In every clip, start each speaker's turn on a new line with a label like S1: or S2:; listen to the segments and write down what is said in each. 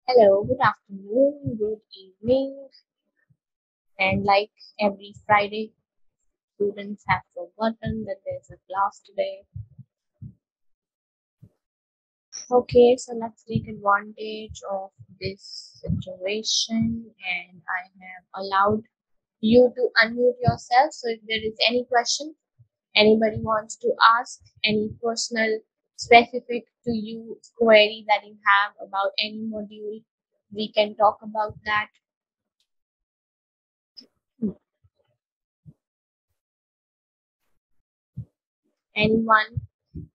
S1: Hello, good afternoon, good evening, and like every Friday, students have forgotten that there's a class today. Okay, so let's take advantage of this situation, and I have allowed you to unmute yourself. So if there is any question anybody wants to ask, any personal, specific to you query that you have about any module, we can talk about that. Anyone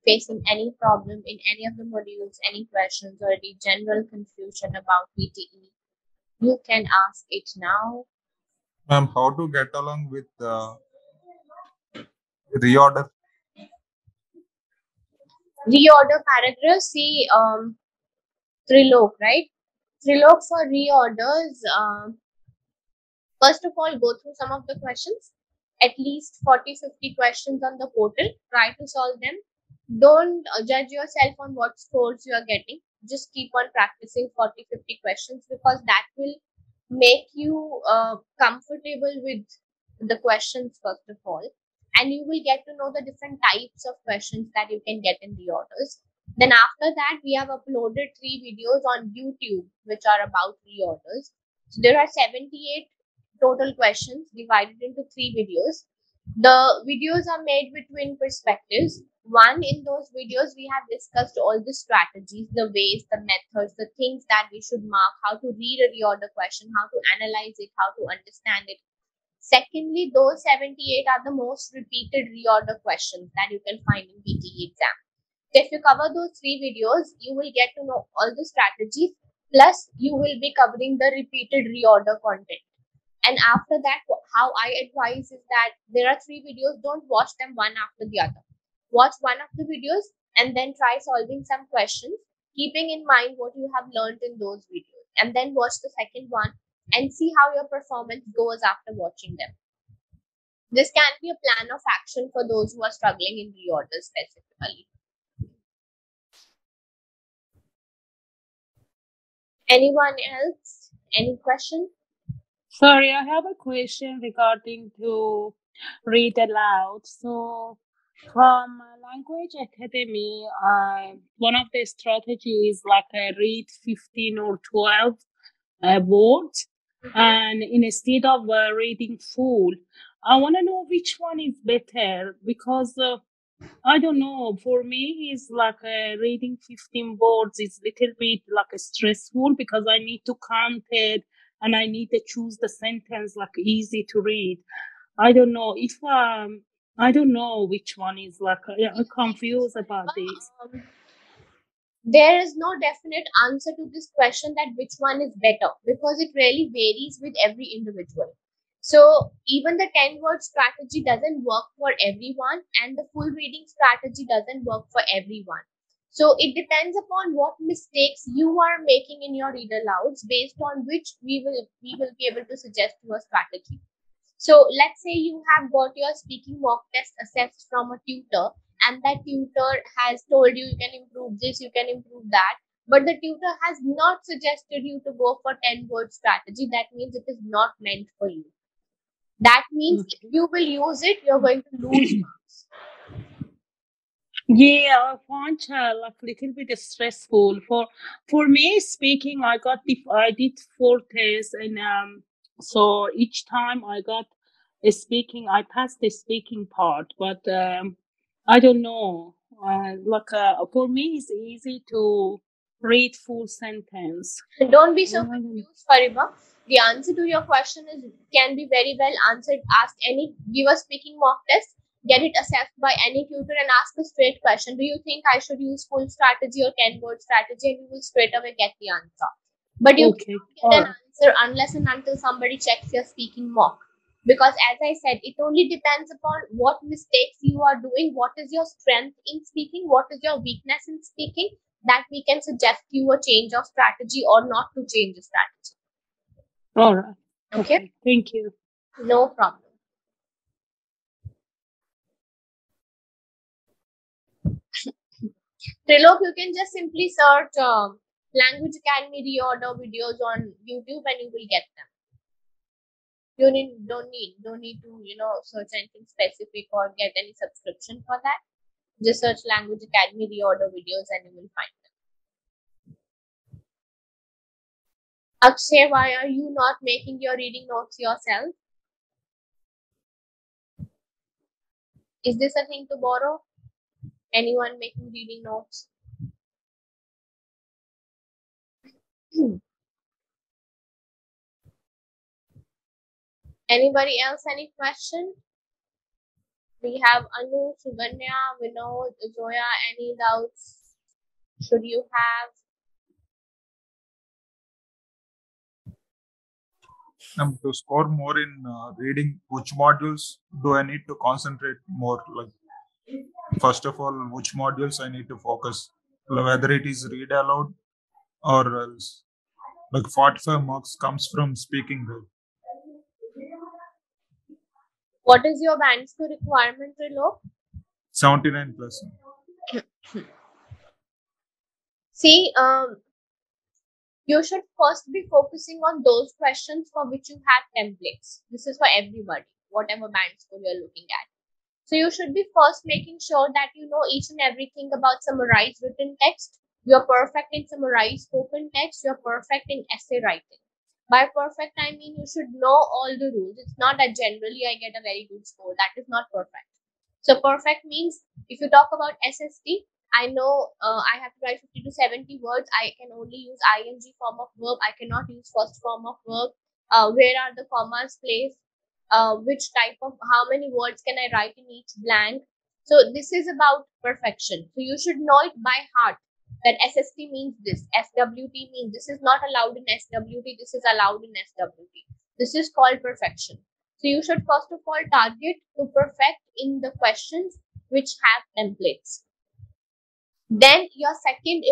S1: facing any problem in any of the modules, any questions, or any general confusion about PTE, you can ask it now.
S2: Ma'am, how to get along with reorder?
S1: Reorder paragraph, see 𝗙𝗏𝗀, right? 𝗙𝗏𝗀 for reorders, first of all, go through some of the questions, at least 40-50 questions on the portal. Try to solve them. Don't judge yourself on what scores you are getting. Just keep on practicing 40-50 questions because that will make you comfortable with the questions first of all, and you will get to know the different types of questions that you can get in the orders. Then after that, we have uploaded 3 videos on YouTube which are about reorders. So there are 78 total questions divided into 3 videos. The videos are made with twin perspectives. One, in those videos, we have discussed all the strategies, the ways, the methods, the things that we should mark, how to read a reorder question, how to analyze it, how to understand it. Secondly, those 78 are the most repeated reorder questions that you can find in PTE exam. So if you cover those 3 videos, you will get to know all the strategies, plus you will be covering the repeated reorder content. And after that, how I advise is that there are 3 videos, don't watch them one after the other. Watch one of the videos and then try solving some questions, keeping in mind what you have learned in those videos. And then watch the second one and see how your performance goes after watching them. This can be a plan of action for those who are struggling in reorder specifically. Anyone else? Any question?
S3: Sorry, I have a question regarding to read aloud. So, from Language Academy, one of the strategies like read 15 or 12 words, and instead of reading full, I want to know which one is better because I don't know. For me, it's like reading 15 words is a little bit like stressful because I need to count it and I need to choose the sentence like easy to read. I don't know if I don't know which one is like I'm confused about this.
S1: There is no definite answer to this question that which one is better because it really varies with every individual. So even the 10 word strategy doesn't work for everyone, and the full reading strategy doesn't work for everyone. So it depends upon what mistakes you are making in your read alouds, based on which we will be able to suggest you a strategy. So let's say you have got your speaking mock test assessed from a tutor, and that tutor has told you you can improve this, you can improve that, but the tutor has not suggested you to go for 10 word strategy. That means it is not meant for you. That means if you will use it, you're going to lose marks.
S3: Yeah, I find like a little bit stressful. For me, speaking, I did 4 tests, and so each time I got a speaking, I passed the speaking part. But I don't know. For me, it's easy to read full sentence.
S1: Don't be so confused, 𝗙𝗏𝗏. The answer to your question can be very well answered. Give a speaking mock test, get it assessed by any tutor, and ask a straight question. Do you think I should use full strategy or 10 word strategy? And you will straight away get the answer. But you cannot get an answer unless and until somebody checks your speaking mock. Because as I said, it only depends upon what mistakes you are doing, what is your strength in speaking, what is your weakness in speaking, that we can suggest you a change of strategy or not to change the strategy.
S3: All right. Okay. Thank you.
S1: No problem. 𝗙𝗏𝗀𝗀, you can just simply search Language Academy Reorder videos on YouTube and you will get them. You don't need to search anything specific or get any subscription for that. Just search Language Academy Reorder videos and you will find them. Akshay, why are you not making your reading notes yourself? Is this a thing to borrow? Anyone making reading notes? Anybody else? Any question? We have Anu, Suganya, Vinod, Zoya. Any doubts? Should you have?
S2: To score more in reading, which modules do I need to concentrate more? Like, first of all, which modules I need to focus? Whether it is read aloud or else. Like 45 marks comes from speaking, right?
S1: What is your band score requirement, Trilok?
S2: 79%.
S1: See, you should first be focusing on those questions for which you have templates. This is for everybody, whatever band score you're looking at. So you should be first making sure that you know each and everything about summarized written text. You're perfect in summarized spoken text. You're perfect in essay writing. By perfect, I mean you should know all the rules. It's not that generally I get a very good score. That is not perfect. So perfect means if you talk about SST, I know I have to write 50 to 70 words. I can only use ing form of verb. I cannot use first form of verb. Where are the commas placed? Which type of, how many words can I write in each blank? So this is about perfection. So you should know it by heart that SST means this, SWT means this is not allowed in SWT, this is allowed in SWT. This is called perfection. So you should first of all target to perfect in the questions which have templates. Then your second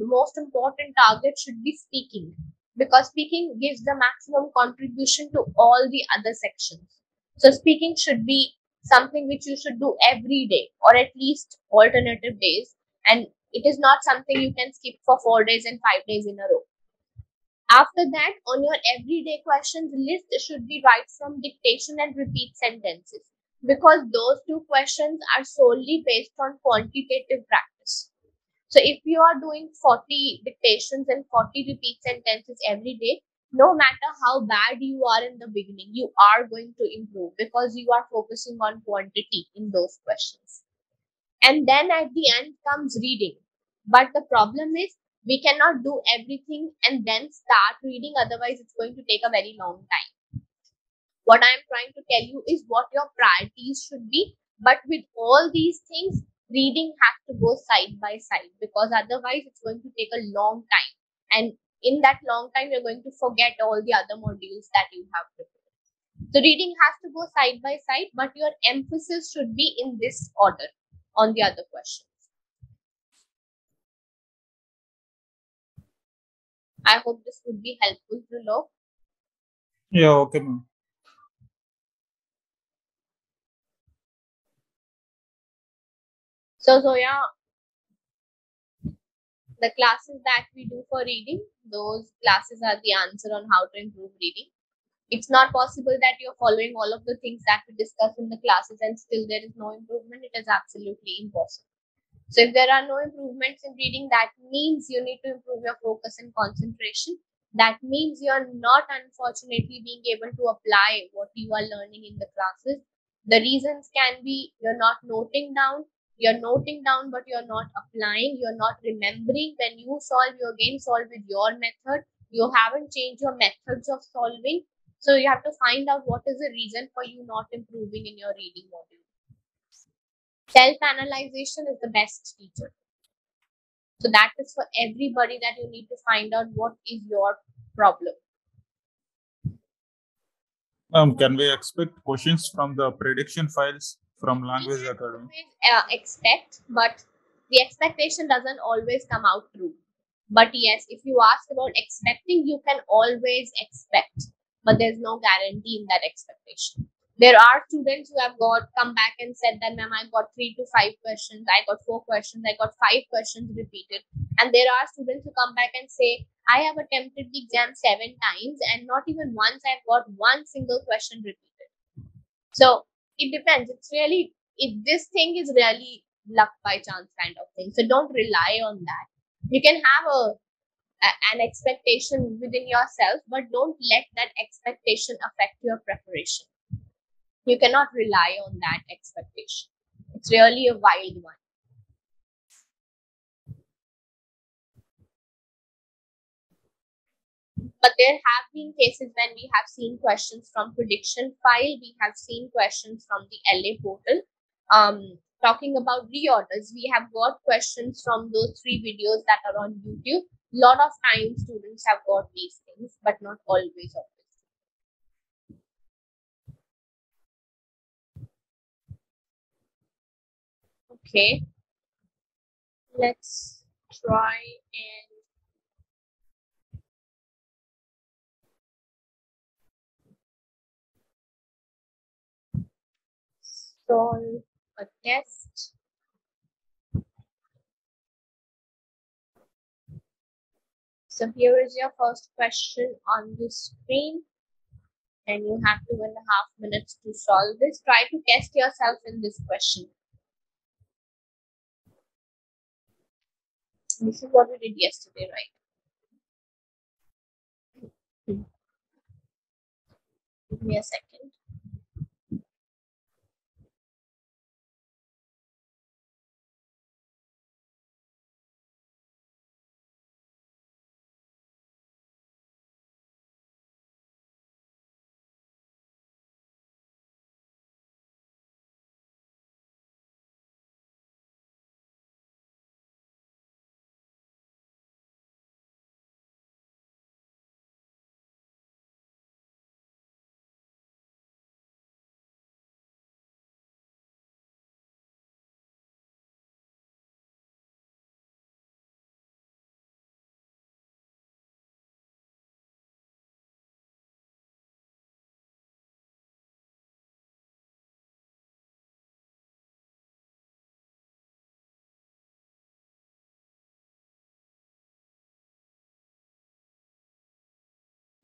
S1: most important target should be speaking, because speaking gives the maximum contribution to all the other sections. So speaking should be something which you should do every day or at least alternative days, and it is not something you can skip for 4 days and 5 days in a row. After that, on your everyday questions list should be right from dictation and repeat sentences, because those two questions are solely based on quantitative practice. So if you are doing 40 dictations and 40 repeat sentences every day, no matter how bad you are in the beginning, you are going to improve because you are focusing on quantity in those questions. And then at the end comes reading. But the problem is we cannot do everything and then start reading, otherwise it's going to take a very long time. What I am trying to tell you is what your priorities should be, but with all these things, reading has to go side by side, because otherwise it's going to take a long time, and in that long time you're going to forget all the other modules that you have prepared. So reading has to go side by side, but your emphasis should be in this order on the other questions. I hope this would be helpful to know.
S2: Yeah, okay, ma'am.
S1: So Zoya, the classes that we do for reading, those classes are the answer on how to improve reading. It's not possible that you're following all of the things that we discuss in the classes and still there is no improvement. It is absolutely impossible. So if there are no improvements in reading, that means you need to improve your focus and concentration. That means you're not, unfortunately, being able to apply what you are learning in the classes. The reasons can be you're not noting down. You're noting down, but you're not applying. You're not remembering. When you solve, you again solve with your method. You haven't changed your methods of solving. So you have to find out what is the reason for you not improving in your reading module. Self-analyzation is the best teacher. So that is for everybody, that you need to find out what is your problem.
S2: Can we expect questions from the prediction files from Language Academy?
S1: Expect, but the expectation doesn't always come out true. But yes, if you ask about expecting, you can always expect, but there's no guarantee in that expectation. There are students who have come back and said that, ma'am, I got 3 to 5 questions, I got 4 questions, I got 5 questions repeated. And there are students who come back and say, I have attempted the exam 7 times and not even once I've got one single question repeated. So it depends. This thing is really luck by chance kind of thing. So don't rely on that. You can have an expectation within yourself, but don't let that expectation affect your preparation. You cannot rely on that expectation. It's really a wild one. But there have been cases when we have seen questions from prediction file, we have seen questions from the LA portal. Talking about reorders, we have got questions from those 3 videos that are on YouTube. Lot of times students have got these things, but not always, obviously. Okay, let's try and solve a test. So here is your first question on the screen, and you have 2.5 minutes to solve this. Try to test yourself in this question. This is what we did yesterday, right? Give me a second.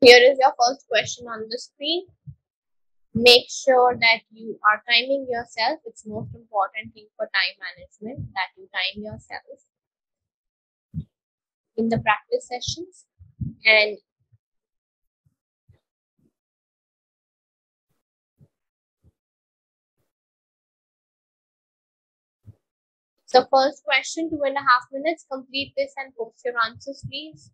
S1: Here is your first question on the screen. Make sure that you are timing yourself. It's most important thing for time management, that you time yourself in the practice sessions. And so first question, 2.5 minutes. Complete this and post your answers, please.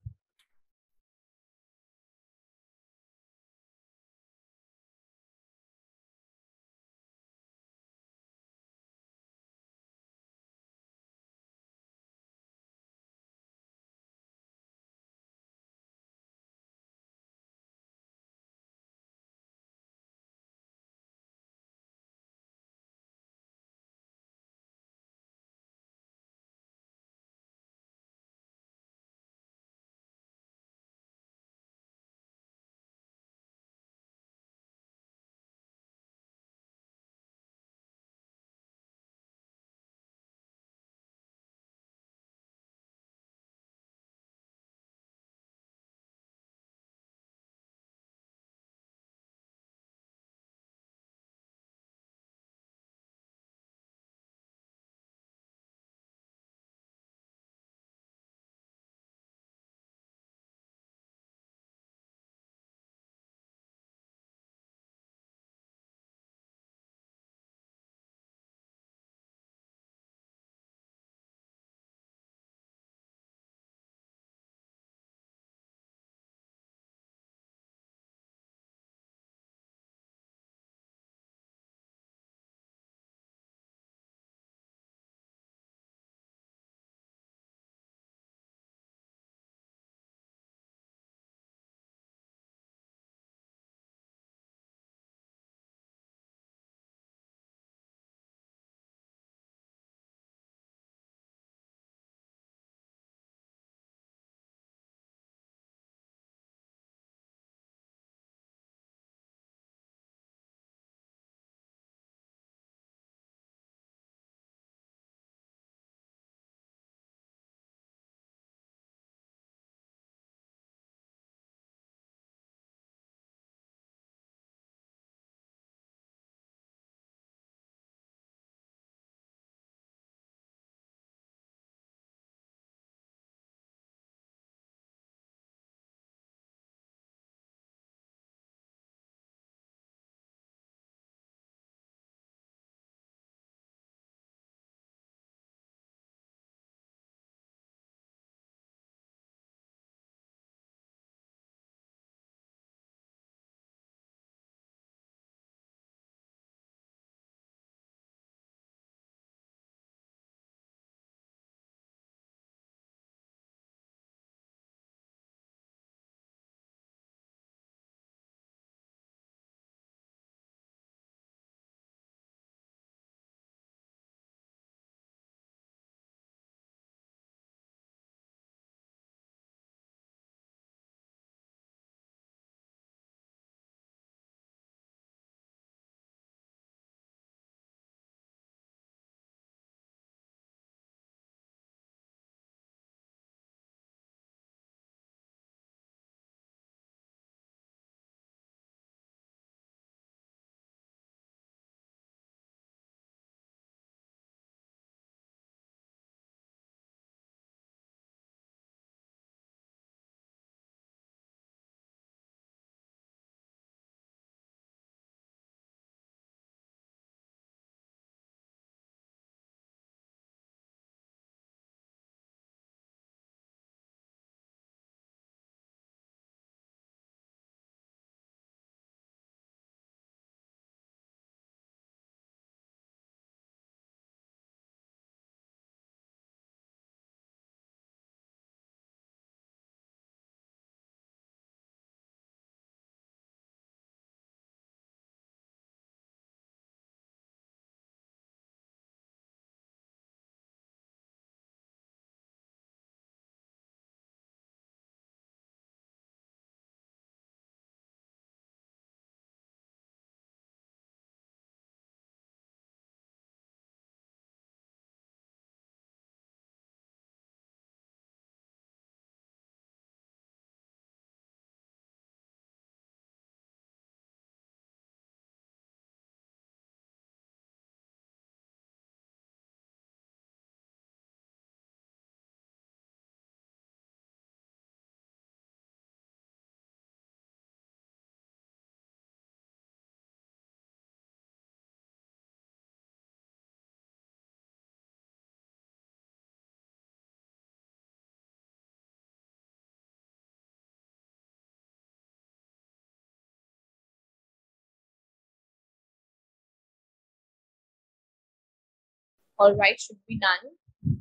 S1: Alright, should be done.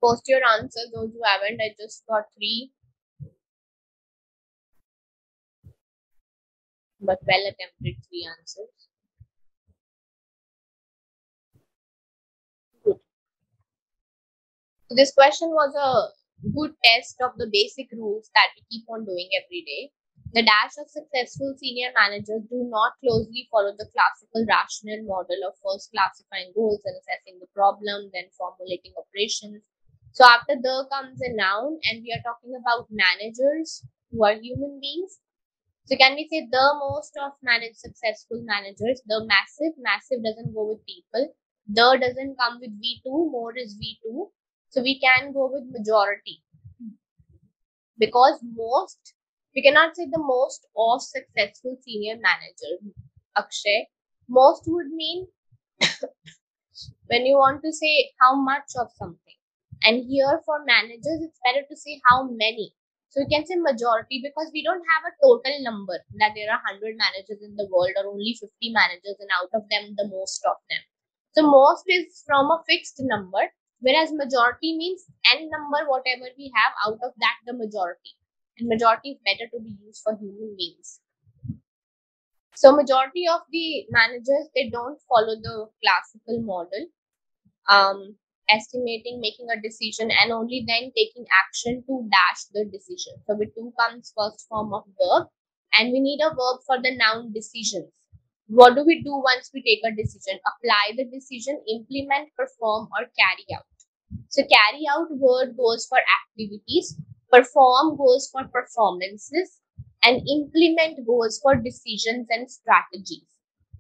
S1: Post your answers, those who haven't. I just got 3. But well attempted 3 answers. Good. So this question was a good test of the basic rules that we keep on doing every day. The dash of successful senior managers do not closely follow the classical rational model of first classifying goals and assessing the problem, then formulating operations. So after the comes a noun, and we are talking about managers who are human beings. So can we say the most of successful managers? The massive doesn't go with people. The doesn't come with V2, more is V2. So we can go with majority. Because most, we cannot say the most of successful senior manager. Akshay, most would mean when you want to say how much of something. And here for managers, it's better to say how many. So you can say majority because we don't have a total number that there are 100 managers in the world or only 50 managers and out of them the most of them. So most is from a fixed number, whereas majority means n number, whatever we have, out of that the majority. And majority is better to be used for human beings. So majority of the managers, they don't follow the classical model. Estimating, making a decision, and only then taking action to dash the decision. So with 2 comes first form of verb, and we need a verb for the noun decisions. What do we do once we take a decision? Apply the decision, implement, perform, or carry out. So carry out word goes for activities, perform goes for performances, and implement goes for decisions and strategies.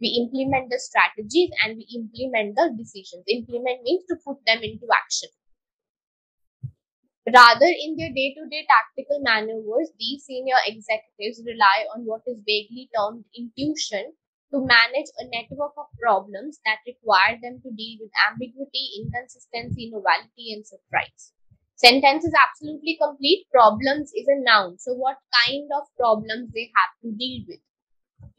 S1: We implement the strategies and we implement the decisions. Implement means to put them into action. Rather, in their day-to-day tactical maneuvers, these senior executives rely on what is vaguely termed intuition to manage a network of problems that require them to deal with ambiguity, inconsistency, novelty, and surprise. Sentence is absolutely complete. Problems is a noun. So what kind of problems they have to deal with?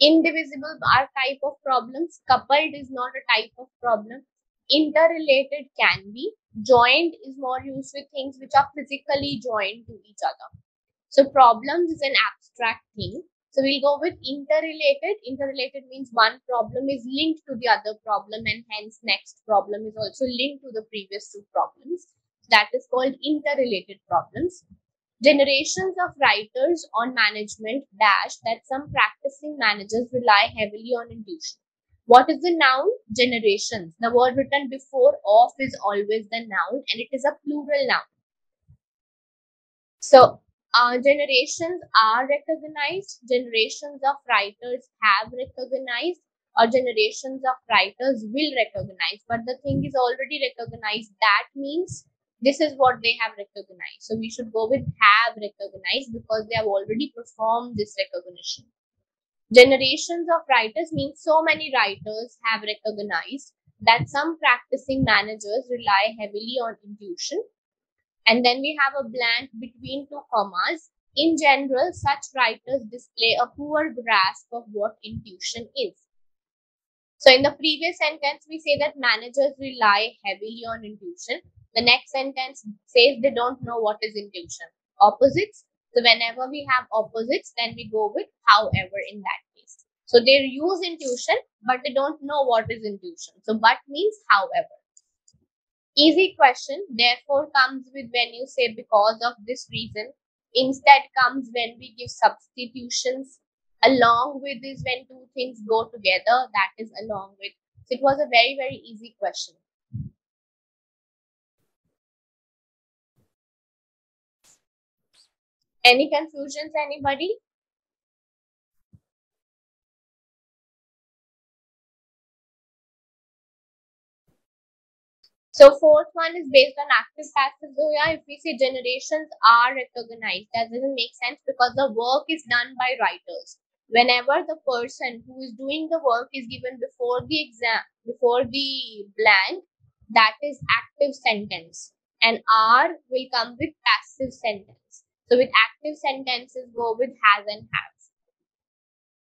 S1: Indivisible are type of problems. Coupled is not a type of problem. Interrelated can be. Joined is more used with things which are physically joined to each other. So problems is an abstract thing. So we'll go with interrelated. Interrelated means one problem is linked to the other problem and hence next problem is also linked to the previous 2 problems. That is called interrelated problems. Generations of writers on management dash that some practicing managers rely heavily on intuition. What is the noun? Generations. The word written before of is always the noun and it is a plural noun. So generations are recognized, generations of writers have recognized, or generations of writers will recognize. But the thing is already recognized. That means this is what they have recognized. So we should go with have recognized because they have already performed this recognition. Generations of writers means so many writers have recognized that some practicing managers rely heavily on intuition. And then we have a blank between 2 commas. In general, such writers display a poor grasp of what intuition is. So in the previous sentence, we say that managers rely heavily on intuition. The next sentence says they don't know what is intuition. Opposites. So whenever we have opposites, then we go with however in that case. So they use intuition, but they don't know what is intuition. So but means however. Easy question, therefore comes with when you say because of this reason. Instead comes when we give substitutions. Along with is when 2 things go together, that is along with. So it was a very, very easy question. Any confusions, anybody? So 4th one is based on active passive. So yeah, if we say generations are recognized, that doesn't make sense because the work is done by writers. Whenever the person who is doing the work is given before the exam, before the blank, that is active sentence. And are will come with passive sentence. So with active sentences, go with has and have.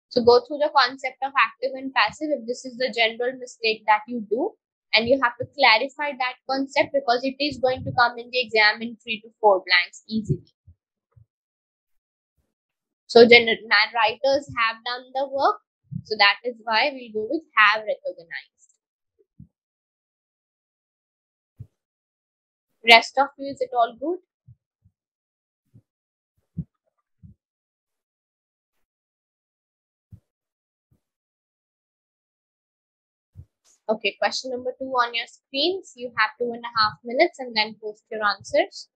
S1: So go through the concept of active and passive if this is the general mistake that you do. and you have to clarify that concept because it is going to come in the exam in 3 to 4 blanks easily. So writers have done the work, so that is why we go with have recognized. Rest of you, is it all good? Okay, question number 2 on your screens. You have 2.5 minutes and then post your answers.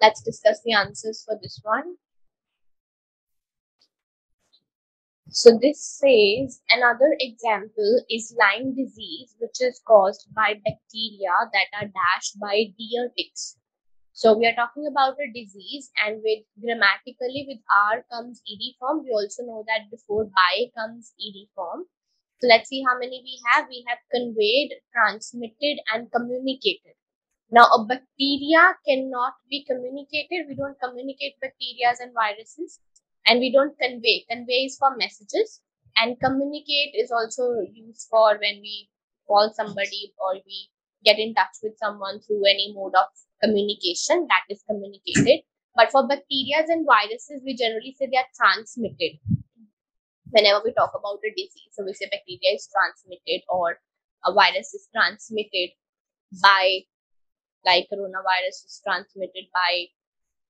S1: Let's discuss the answers for this one. So this says another example is Lyme disease, which is caused by bacteria that are dashed by deer ticks. So we are talking about a disease, and with grammatically with R comes ed form. We also know that before by comes ed form. So let's see how many we have. We have conveyed, transmitted, and communicated. Now a bacteria cannot be communicated. We don't communicate bacteria and viruses, and we don't convey. Convey is for messages, and communicate is also used for when we call somebody or we get in touch with someone through any mode of communication, that is communicated. But for bacteria and viruses, we generally say they are transmitted whenever we talk about a disease. So we say bacteria is transmitted or a virus is transmitted by, like coronavirus is transmitted by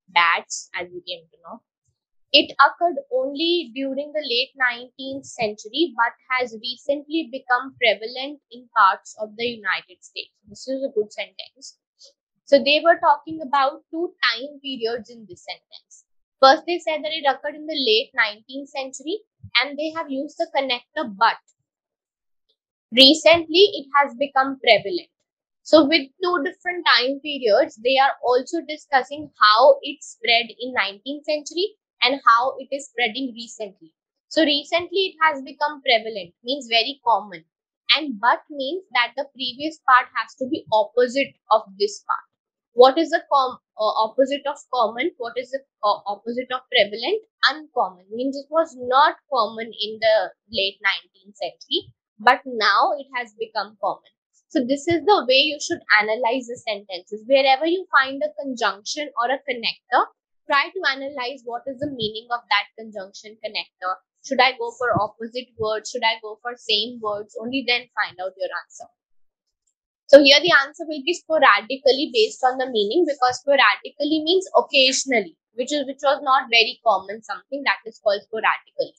S1: bats, as we came to know. It occurred only during the late 19th century, but has recently become prevalent in parts of the United States. This is a good sentence. So they were talking about two time periods in this sentence. First, they said that it occurred in the late 19th century, and they have used the connector but. Recently, it has become prevalent. So with two different time periods, they are also discussing how it spread in 19th century and how it is spreading recently. So recently it has become prevalent, means very common, and but means that the previous part has to be opposite of this part. What is the opposite of common? What is the opposite of prevalent? Uncommon, means it was not common in the late 19th century, but now it has become common. So this is the way you should analyze the sentences. Wherever you find a conjunction or a connector, try to analyze what is the meaning of that conjunction connector. Should I go for opposite words? Should I go for same words? Only then find out your answer. So here the answer will be sporadically based on the meaning, because sporadically means occasionally, which was not very common, something that is called sporadically.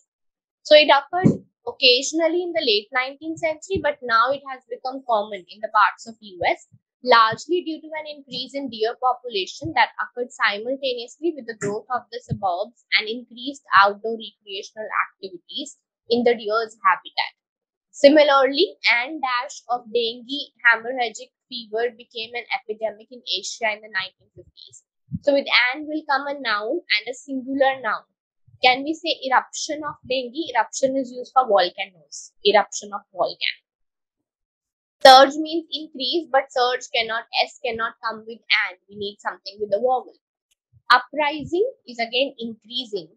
S1: So it occurred occasionally in the late 19th century, but now it has become common in the parts of US, largely due to an increase in deer population that occurred simultaneously with the growth of the suburbs and increased outdoor recreational activities in the deer's habitat. Similarly, an dash of dengue hemorrhagic fever became an epidemic in Asia in the 1950s. So with an will come a noun and a singular noun. Can we say eruption of dengue? Eruption is used for volcanoes. Eruption of volcano. Surge means increase, but surge cannot, S cannot come with an. We need something with a vowel. Uprising is again increasing.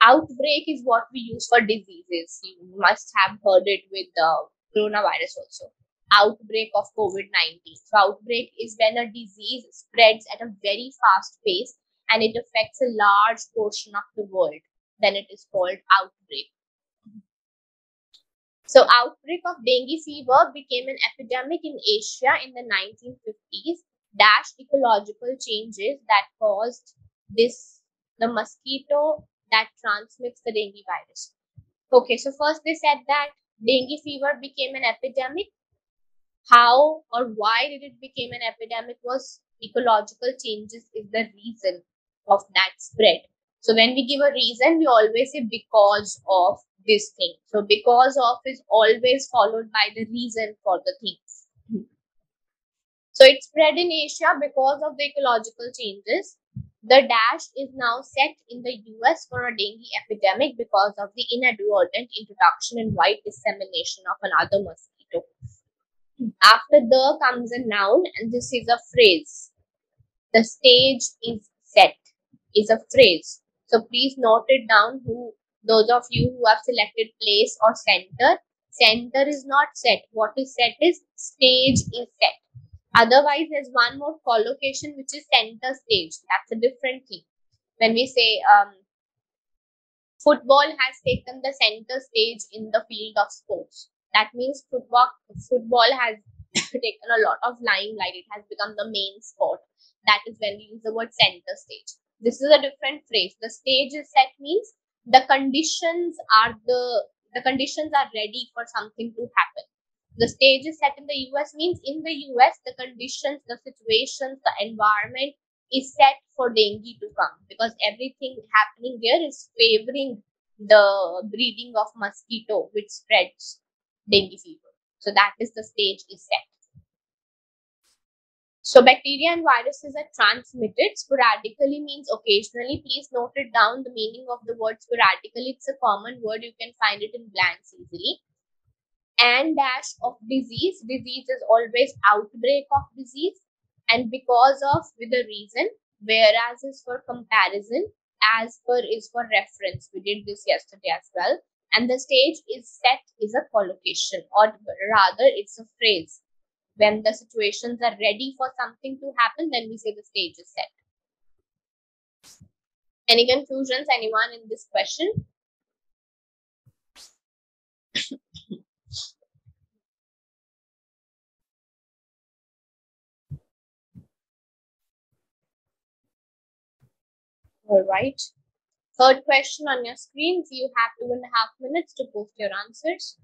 S1: Outbreak is what we use for diseases. You must have heard it with the coronavirus also. Outbreak of COVID-19. So outbreak is when a disease spreads at a very fast pace and it affects a large portion of the world. Then it is called outbreak. So outbreak of dengue fever became an epidemic in Asia in the 1950s. Ecological changes that caused this, the mosquito that transmits the dengue virus. Okay, so first they said that dengue fever became an epidemic. How or why did it become an epidemic was ecological changes is the reason of that spread. So when we give a reason, we always say because of this thing. So because of is always followed by the reason for the thing. So it spread in Asia because of the ecological changes. The dash is now set in the US for a dengue epidemic because of the inadvertent introduction and wide dissemination of another mosquito. After the comes a noun, and this is a phrase. The stage is set is a phrase. So please note it down, those of you who have selected place or center. Center is not set. What is set is stage is set. Otherwise, there's one more collocation which is center stage. That's a different thing. When we say football has taken the center stage in the field of sports, that means football has taken a lot of limelight. It has become the main sport. That is when we use the word center stage. This is a different phrase. The stage is set means the conditions are ready for something to happen. The stage is set in the US means in the US, the conditions, the situations, the environment is set for dengue to come, because everything happening there is favoring the breeding of mosquito which spreads dengue fever. So that is the stage is set. So bacteria and viruses are transmitted. Sporadically means occasionally. Please note it down, the meaning of the word sporadically. It's a common word. You can find it in blanks easily. And dash of disease. Disease is always outbreak of disease. And because of, with a reason. Whereas is for comparison. As per is for reference. We did this yesterday as well. And the stage is set is a collocation, or rather it's a phrase. When the situations are ready for something to happen, then we say the stage is set. Any confusions, anyone in this question? All right. Third question on your screen. So you have 2.5 minutes to post your answers.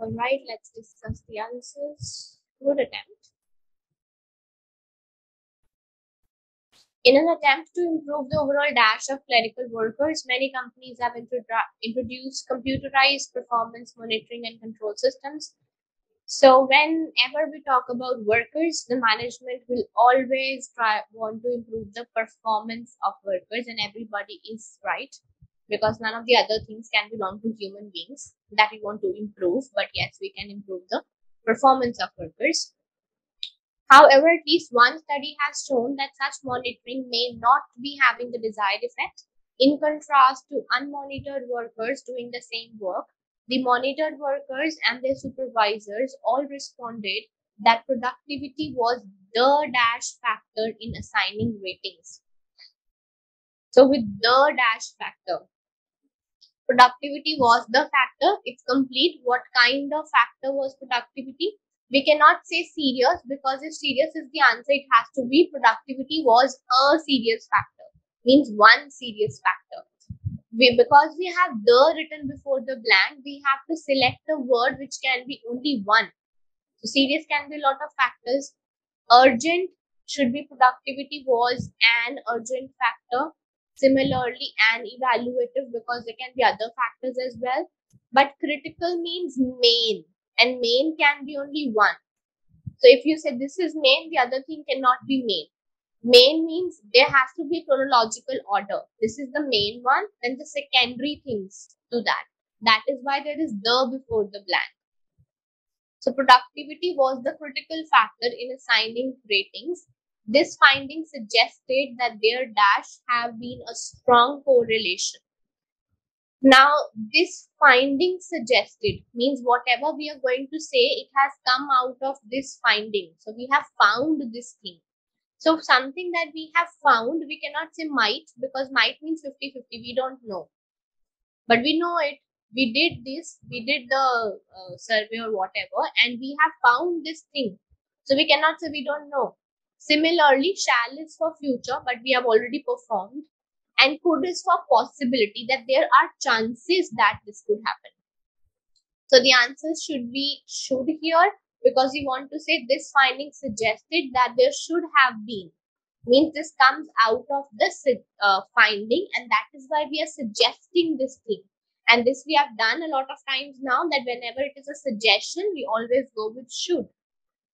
S1: Alright, let's discuss the answers. Good attempt. In an attempt to improve the overall dash of clerical workers, many companies have introduced computerized performance monitoring and control systems. So whenever we talk about workers, the management will always want to improve the performance of workers, and everybody is right, because none of the other things can belong to human beings that we want to improve, but yes, we can improve the performance of workers. However, at least one study has shown that such monitoring may not be having the desired effect. In contrast to unmonitored workers doing the same work, the monitored workers and their supervisors all responded that productivity was the dash factor in assigning ratings. So with the dash factor, productivity was the factor. It's complete. What kind of factor was productivity? We cannot say serious, because if serious is the answer, it has to be productivity was a serious factor. Means one serious factor. Because we have the written before the blank, we have to select a word which can be only one. So serious can be a lot of factors. Urgent should be productivity was an urgent factor. Similarly, and evaluative, because there can be other factors as well. But critical means main, and main can be only one. So if you say this is main, the other thing cannot be main. Main means there has to be chronological order. This is the main one, then the secondary things to that. That is why there is the before the blank. So productivity was the critical factor in assigning ratings. This finding suggested that their dash have been a strong correlation. Now, this finding suggested means whatever we are going to say, it has come out of this finding. So we have found this thing. So something that we have found, we cannot say might, because might means 50-50. We don't know. But we know it. We did this, we did the survey or whatever, and we have found this thing. So we cannot say we don't know. Similarly, shall is for future, but we have already performed. And could is for possibility, that there are chances that this could happen. So the answer should be should here, because we want to say this finding suggested that there should have been. Means this comes out of the finding, and that is why we are suggesting this thing. And this we have done a lot of times now, that whenever it is a suggestion, we always go with should.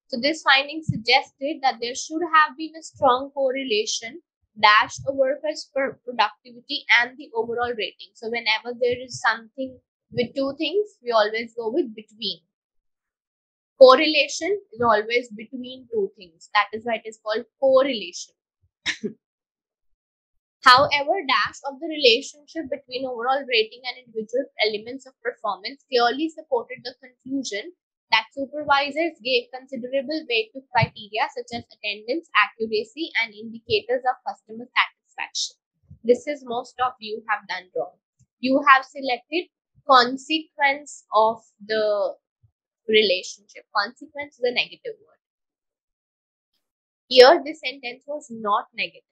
S1: So this finding suggested that there should have been a strong correlation dash a worker's productivity and the overall rating. So whenever there is something with two things, we always go with between. Correlation is always between two things. That is why it is called correlation. However, dash of the relationship between overall rating and individual elements of performance clearly supported the conclusion that supervisors gave considerable weight to criteria such as attendance, accuracy, and indicators of customer satisfaction. This is most of you have done wrong. You have selected consequence of the relationship. Consequence is a negative word. Here, this sentence was not negative.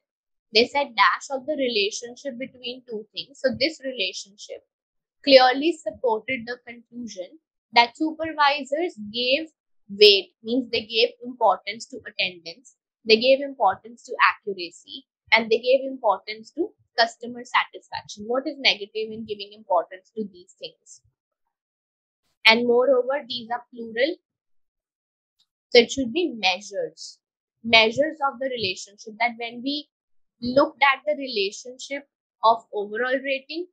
S1: They said dash of the relationship between two things. So this relationship clearly supported the conclusion that supervisors gave weight, means they gave importance to attendance, they gave importance to accuracy, and they gave importance to customer satisfaction. What is negative in giving importance to these things? And moreover, these are plural. So it should be measures. Measures of the relationship, that when we looked at the relationship of overall rating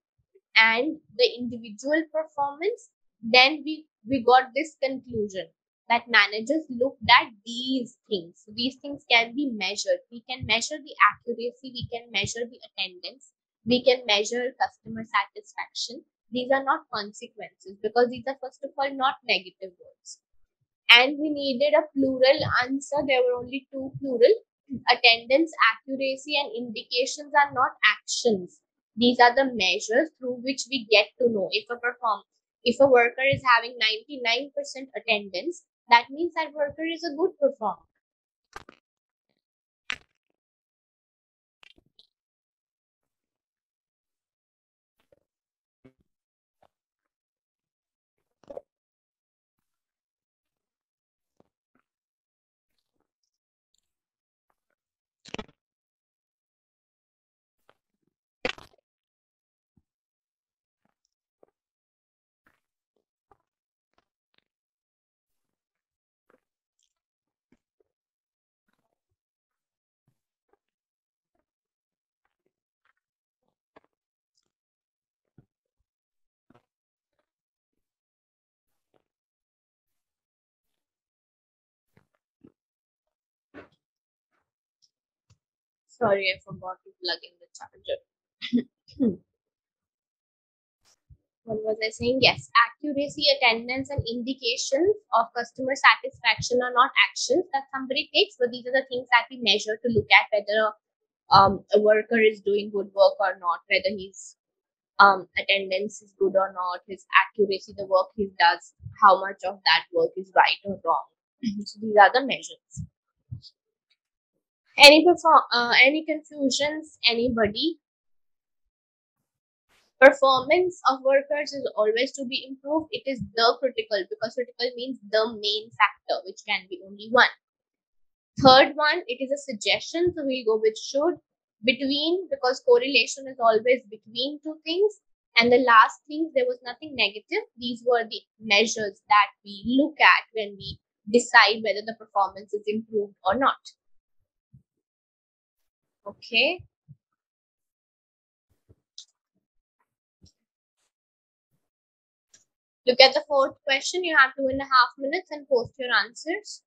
S1: and the individual performance, then we got this conclusion that managers looked at these things. These things can be measured. We can measure the accuracy, we can measure the attendance, we can measure customer satisfaction. These are not consequences, because these are first of all not negative words. And we needed a plural answer. There were only two plural. Attendance, accuracy, and indications are not actions. These are the measures through which we get to know if a worker is having 99% attendance, that means that worker is a good performer. Sorry, I forgot to plug in the charger. What was I saying? Yes, accuracy, attendance, and indications of customer satisfaction are not actions that somebody takes, but these are the things that we measure to look at whether a worker is doing good work or not, whether his attendance is good or not, his accuracy, the work he does, how much of that work is right or wrong. So these are the measures. Any confusions? Anybody? Performance of workers is always to be improved. It is the critical, because critical means the main factor, which can be only one. Third one, it is a suggestion, so we'll go with should. Between, because correlation is always between two things. And the last thing, there was nothing negative. These were the measures that we look at when we decide whether the performance is improved or not. Okay. Look at the fourth question. You have 2.5 minutes and post your answers.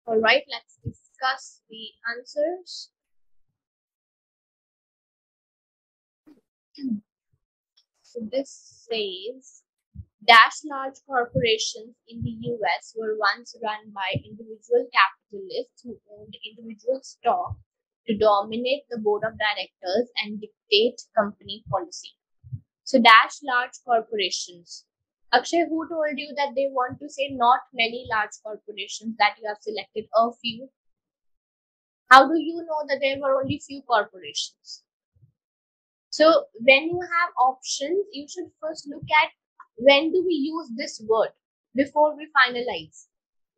S1: All right, let's discuss the answers. So this says, dash large corporations in the US were once run by individual capitalists who owned individual stock to dominate the board of directors and dictate company policy. So dash large corporations. Akshay, who told you that they want to say not many large corporations, that you have selected a few? How do you know that there were only few corporations? So when you have options, you should first look at when do we use this word before we finalize.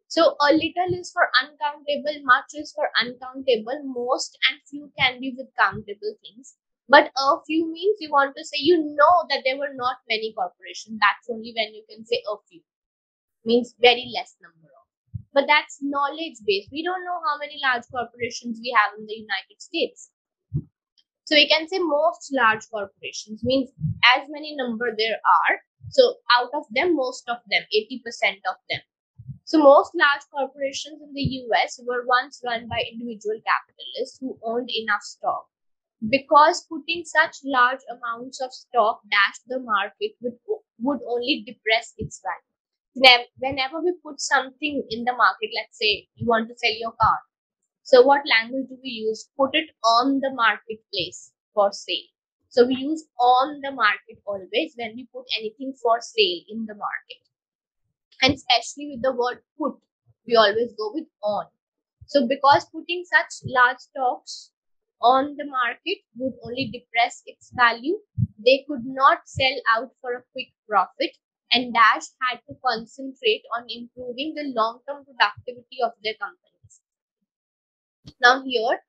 S1: So a little is for uncountable, much is for uncountable, most and few can be with countable things. But a few means you want to say you know that there were not many corporations. That's only when you can say a few. Means very less number of. But that's knowledge based. We don't know how many large corporations we have in the United States. So we can say most large corporations means as many number there are. So out of them, most of them, 80% of them. So most large corporations in the US were once run by individual capitalists who owned enough stock. Because putting such large amounts of stock dashed the market would only depress its value. Whenever we put something in the market, let's say you want to sell your car. So what language do we use? Put it on the marketplace for sale. So we use on the market always when we put anything for sale in the market. And especially with the word put, we always go with on. So because putting such large stocks on the market would only depress its value, they could not sell out for a quick profit, and Dash had to concentrate on improving the long-term productivity of their companies. Now here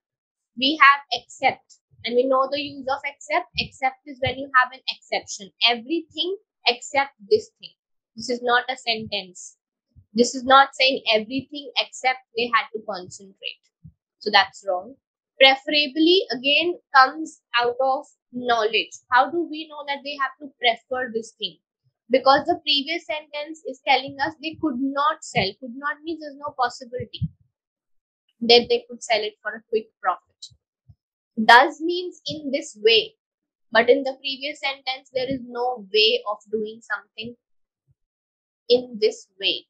S1: we have except, and we know the use of except. Except is when you have an exception. Everything except this thing. This is not a sentence. This is not saying everything except they had to concentrate. So that's wrong. Preferably again comes out of knowledge. How do we know that they have to prefer this thing? Because the previous sentence is telling us they could not sell. Could not means there's no possibility that they could sell it for a quick profit. Does means in this way. But in the previous sentence, there is no way of doing something in this way.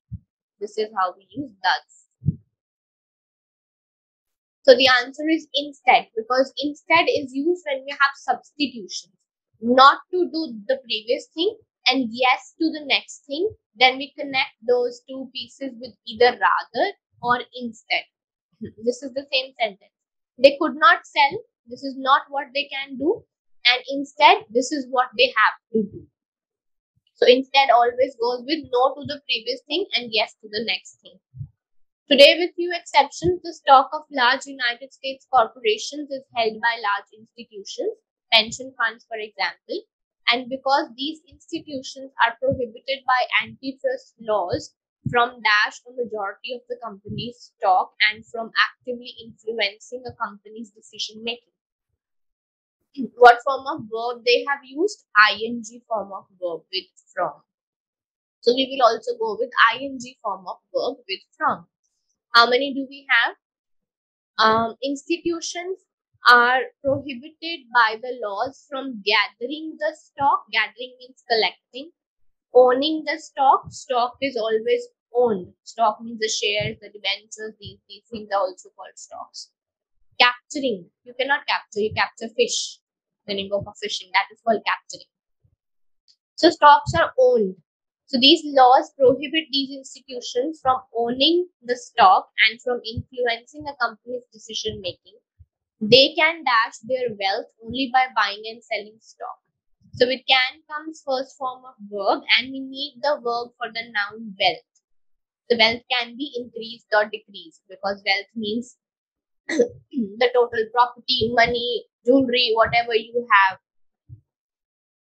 S1: This is how we use does. So the answer is instead, because instead is used when we have substitutions. Not to do the previous thing and yes to the next thing. Then we connect those two pieces with either rather or instead. This is the same sentence. They could not sell. This is not what they can do. And instead, this is what they have to do. So instead always goes with no to the previous thing and yes to the next thing. Today, with few exceptions, the stock of large United States corporations is held by large institutions, pension funds, for example. And because these institutions are prohibited by antitrust laws from dash a majority of the company's stock and from actively influencing a company's decision making. What form of verb they have used? ING form of verb with from. So we will also go with ING form of verb with from. How many do we have? Institutions are prohibited by the laws from gathering the stock. Gathering means collecting. Owning the stock. Stock is always owned. Stock means the shares, the debentures, these things are also called stocks. Capturing. You cannot capture. You capture fish. When you go for fishing, that is called capturing. So stocks are owned. So these laws prohibit these institutions from owning the stock and from influencing a company's decision making. They can dash their wealth only by buying and selling stock. So with can comes first form of verb and we need the verb for the noun wealth. The wealth can be increased or decreased because wealth means the total property, money, jewelry, whatever you have.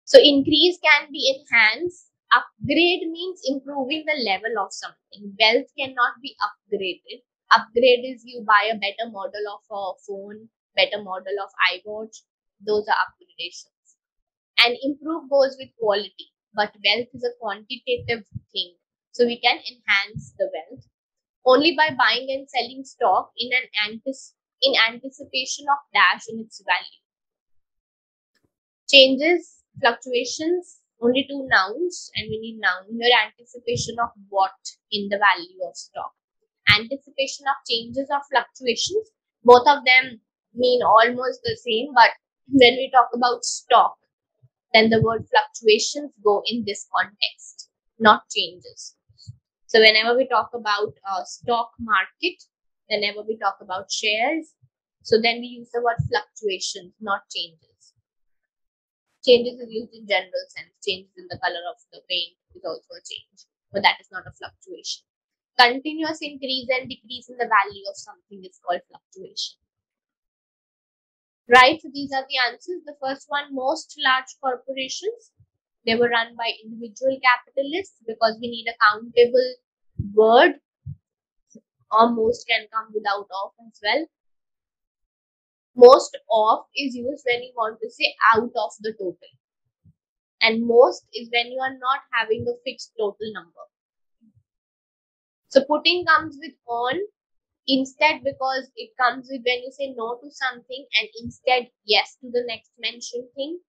S1: So increase can be enhanced. Upgrade means improving the level of something. Wealth cannot be upgraded. Upgrade is you buy a better model of a phone, better model of iWatch. Those are upgradations. And improve goes with quality. But wealth is a quantitative thing. So we can enhance the wealth. only by buying and selling stock in anticipation of dash in its value. Changes, fluctuations, only two nouns, and we need noun here. Anticipation of what in the value of stock. Anticipation of changes or fluctuations. Both of them mean almost the same, but when we talk about stock, then the word fluctuations go in this context, not changes. So whenever we talk about stock market, whenever we talk about shares, so then we use the word fluctuations, not changes. Changes is used in general sense. Changes in the color of the paint is also a change, but that is not a fluctuation. Continuous increase and decrease in the value of something is called fluctuation. Right, so these are the answers. The first one, most large corporations, they were run by individual capitalists because we need a countable word, or most can come without of as well. Most of is used when you want to say out of the total. And most is when you are not having a fixed total number. So putting comes with on instead because it comes with when you say no to something and instead yes to the next mentioned thing.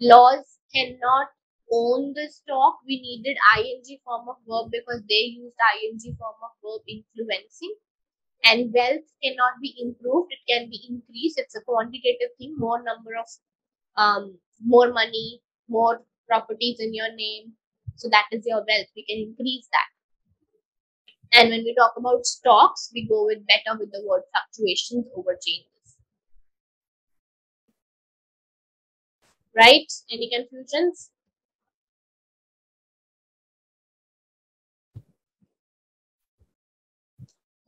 S1: Laws cannot own the stock. We needed ing form of verb because they used ing form of verb influencing. And wealth cannot be improved, it can be increased. It's a quantitative thing. More number of more money, more properties in your name, so that is your wealth. We can increase that. And when we talk about stocks, we go with better with the word fluctuations over changes. Right? Any confusions?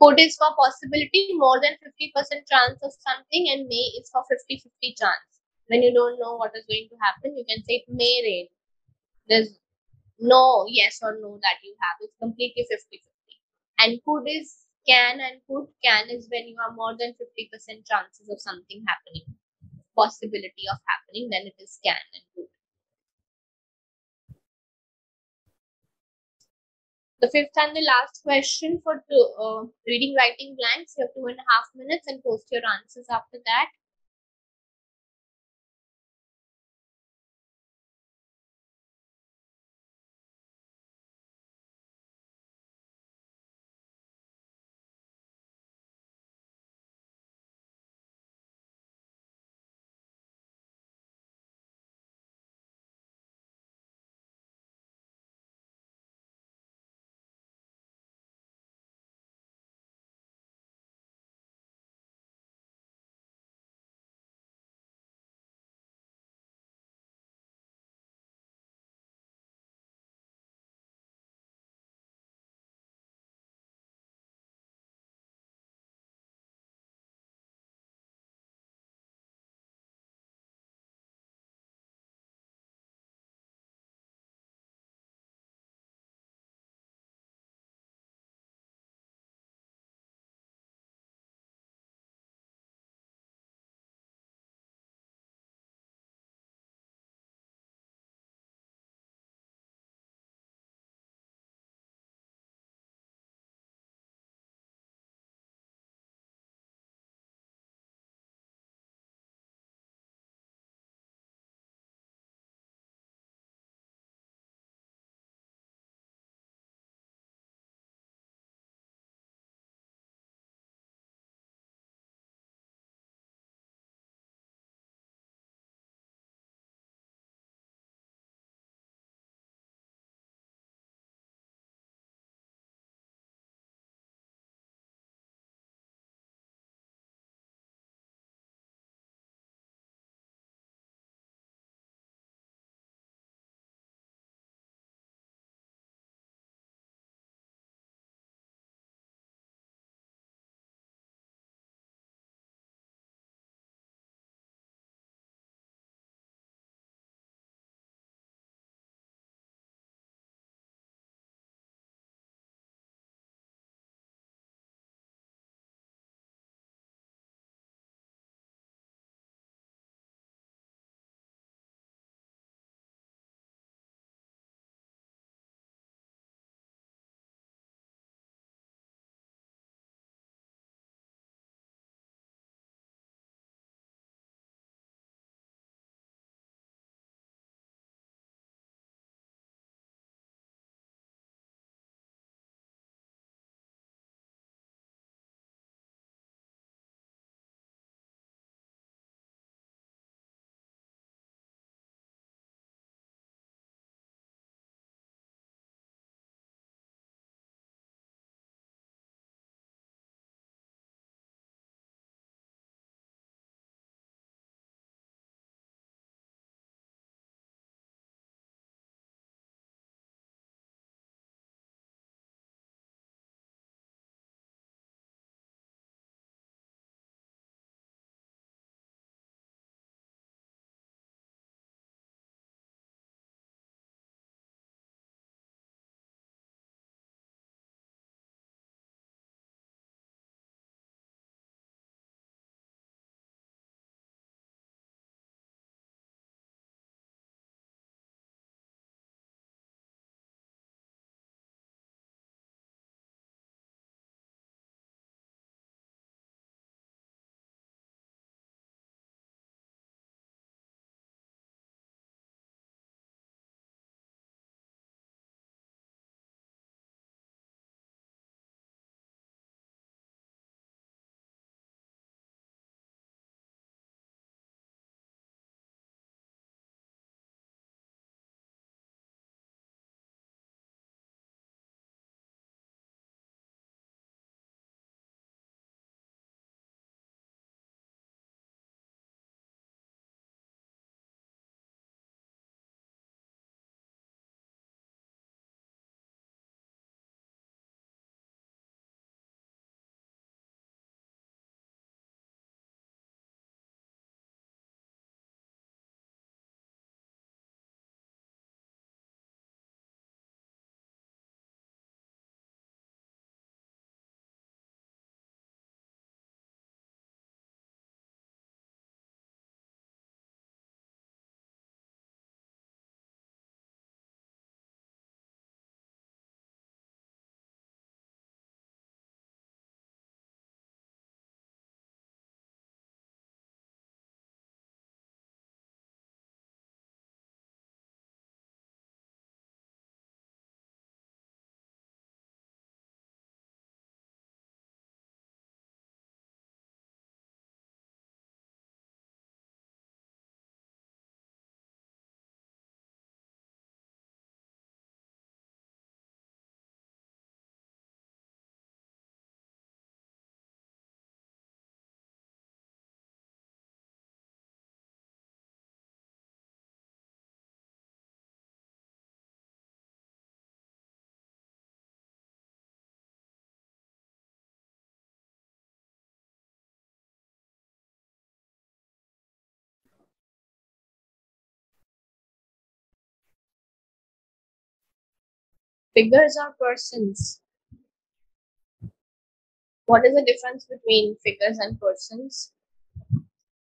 S1: Could is for possibility, more than 50% chance of something, and may is for 50-50 chance. When you don't know what is going to happen, you can say it may rain. There's no yes or no that you have. It's completely 50-50. And could is can, and can is when you have more than 50% chances of something happening. Possibility of happening, then it is can and could. The fifth and the last question for reading writing blanks. You have 2.5 minutes and post your answers after that. Figures or persons? What is the difference between figures and persons?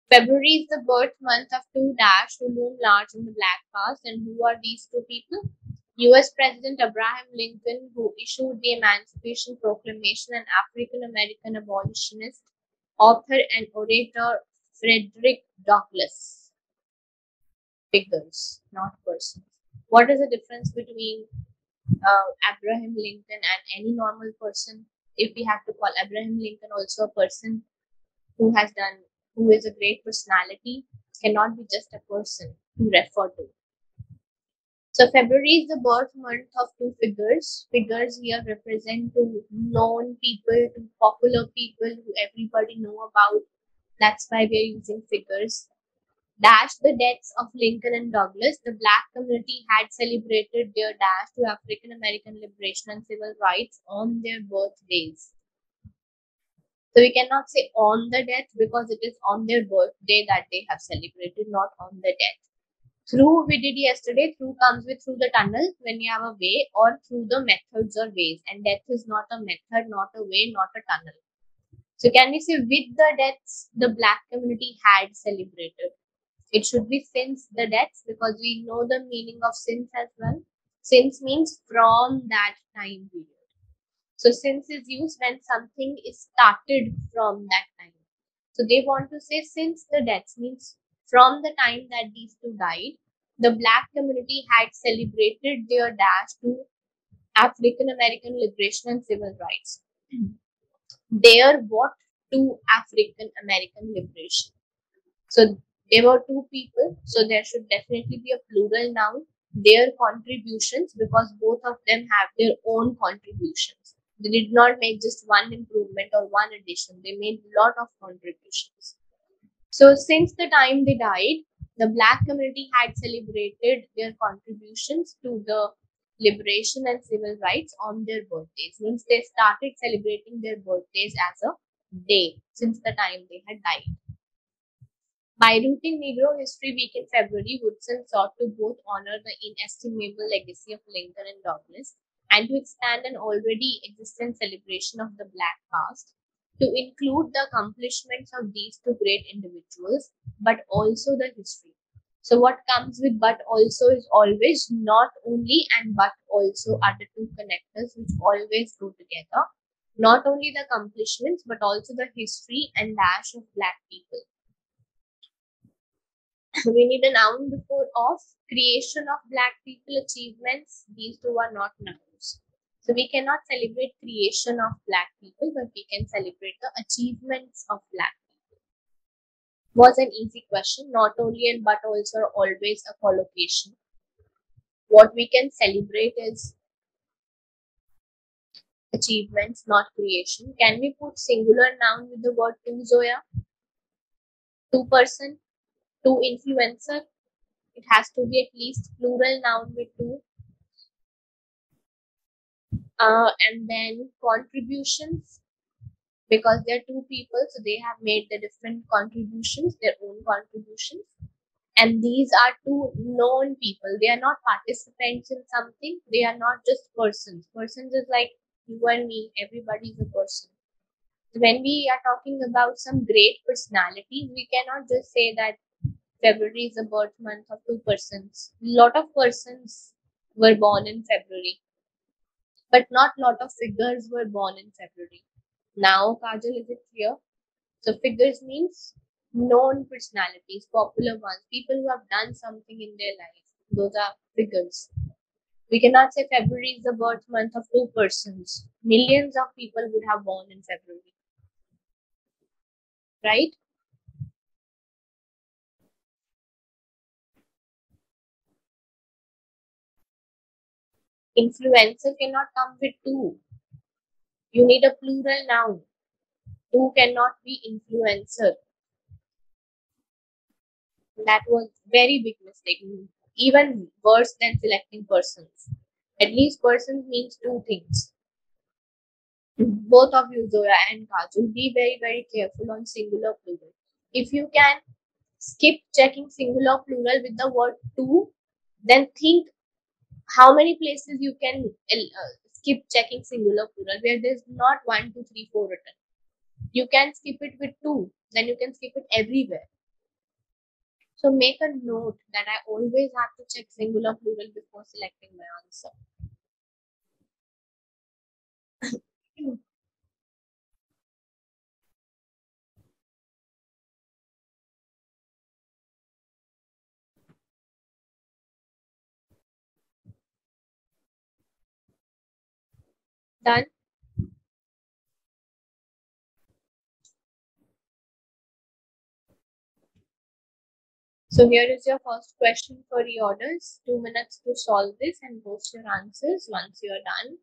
S1: February is the birth month of two dash who loom large in the black past. And who are these two people? US President Abraham Lincoln, who issued the Emancipation Proclamation, and African American abolitionist, author and orator Frederick Douglass. Figures, not persons. What is the difference between Abraham Lincoln and any normal person? If we have to call Abraham Lincoln also a person who is a great personality, cannot be just a person to refer to. So February is the birth month of two figures. Figures here represent two known people, two popular people who everybody know about. That's why we are using figures. Dash the deaths of Lincoln and Douglas. The black community had celebrated their dash to African American liberation and civil rights on their birthdays. So we cannot say on the death because it is on their birthday that they have celebrated, not on the death. Through we did yesterday, through comes with through the tunnel when you have a way, or through the methods or ways. And death is not a method, not a way, not a tunnel. So can we say with the deaths the black community had celebrated? It should be since the deaths because we know the meaning of since as well. Since means from that time period. So since is used when something is started from that time. So they want to say since the deaths means from the time that these two died, the black community had celebrated their dash to African American liberation and civil rights. Their what to African American liberation. So there were two people, so there should definitely be a plural noun. Their contributions, because both of them have their own contributions. They did not make just one improvement or one addition. They made a lot of contributions. So since the time they died, the black community had celebrated their contributions to the liberation and civil rights on their birthdays. Means they started celebrating their birthdays as a day since the time they had died. By rooting Negro History Week in February, Woodson sought to both honor the inestimable legacy of Lincoln and Douglas and to expand an already existent celebration of the Black past to include the accomplishments of these two great individuals, but also the history. So what comes with but also is always not only and but also are the two connectors which always go together. Not only the accomplishments, but also the history and dash of black people. We need a noun before of. Creation of black people, achievements. These two are not nouns. So we cannot celebrate creation of black people, but we can celebrate the achievements of black people. Was an easy question. Not only and but also are always a collocation. What we can celebrate is achievements, not creation. Can we put singular noun with the word to, Zoya? Two person, two influencer. It has to be at least plural noun with two. And then contributions, because they're two people, so they have made the different contributions, their own contributions. And these are two known people. They are not participants in something. They are not just persons. Persons is like you and me. Everybody is a person. So when we are talking about some great personalities, we cannot just say that February is a birth month of two persons. Lot of persons were born in February, but not lot of figures were born in February. Now, Kajal, is it clear? So figures means known personalities, popular ones, people who have done something in their life. Those are figures. We cannot say February is the birth month of two persons. Millions of people would have born in February. Right? Influencer cannot come with two. You need a plural noun. Two cannot be influencer. That was very big mistake. Even worse than selecting persons. At least persons means two things. Both of you, Zoya and Kajal, be very, very careful on singular plural. If you can skip checking singular plural with the word two, then think how many places you can skip checking singular plural where there's not 1, 2, 3, 4 written. You can skip it with 2, then you can skip it everywhere. So make a note that I always have to check singular plural before selecting my answer. Done? So here is your first question for reorders. 2 minutes to solve this and post your answers once you're done.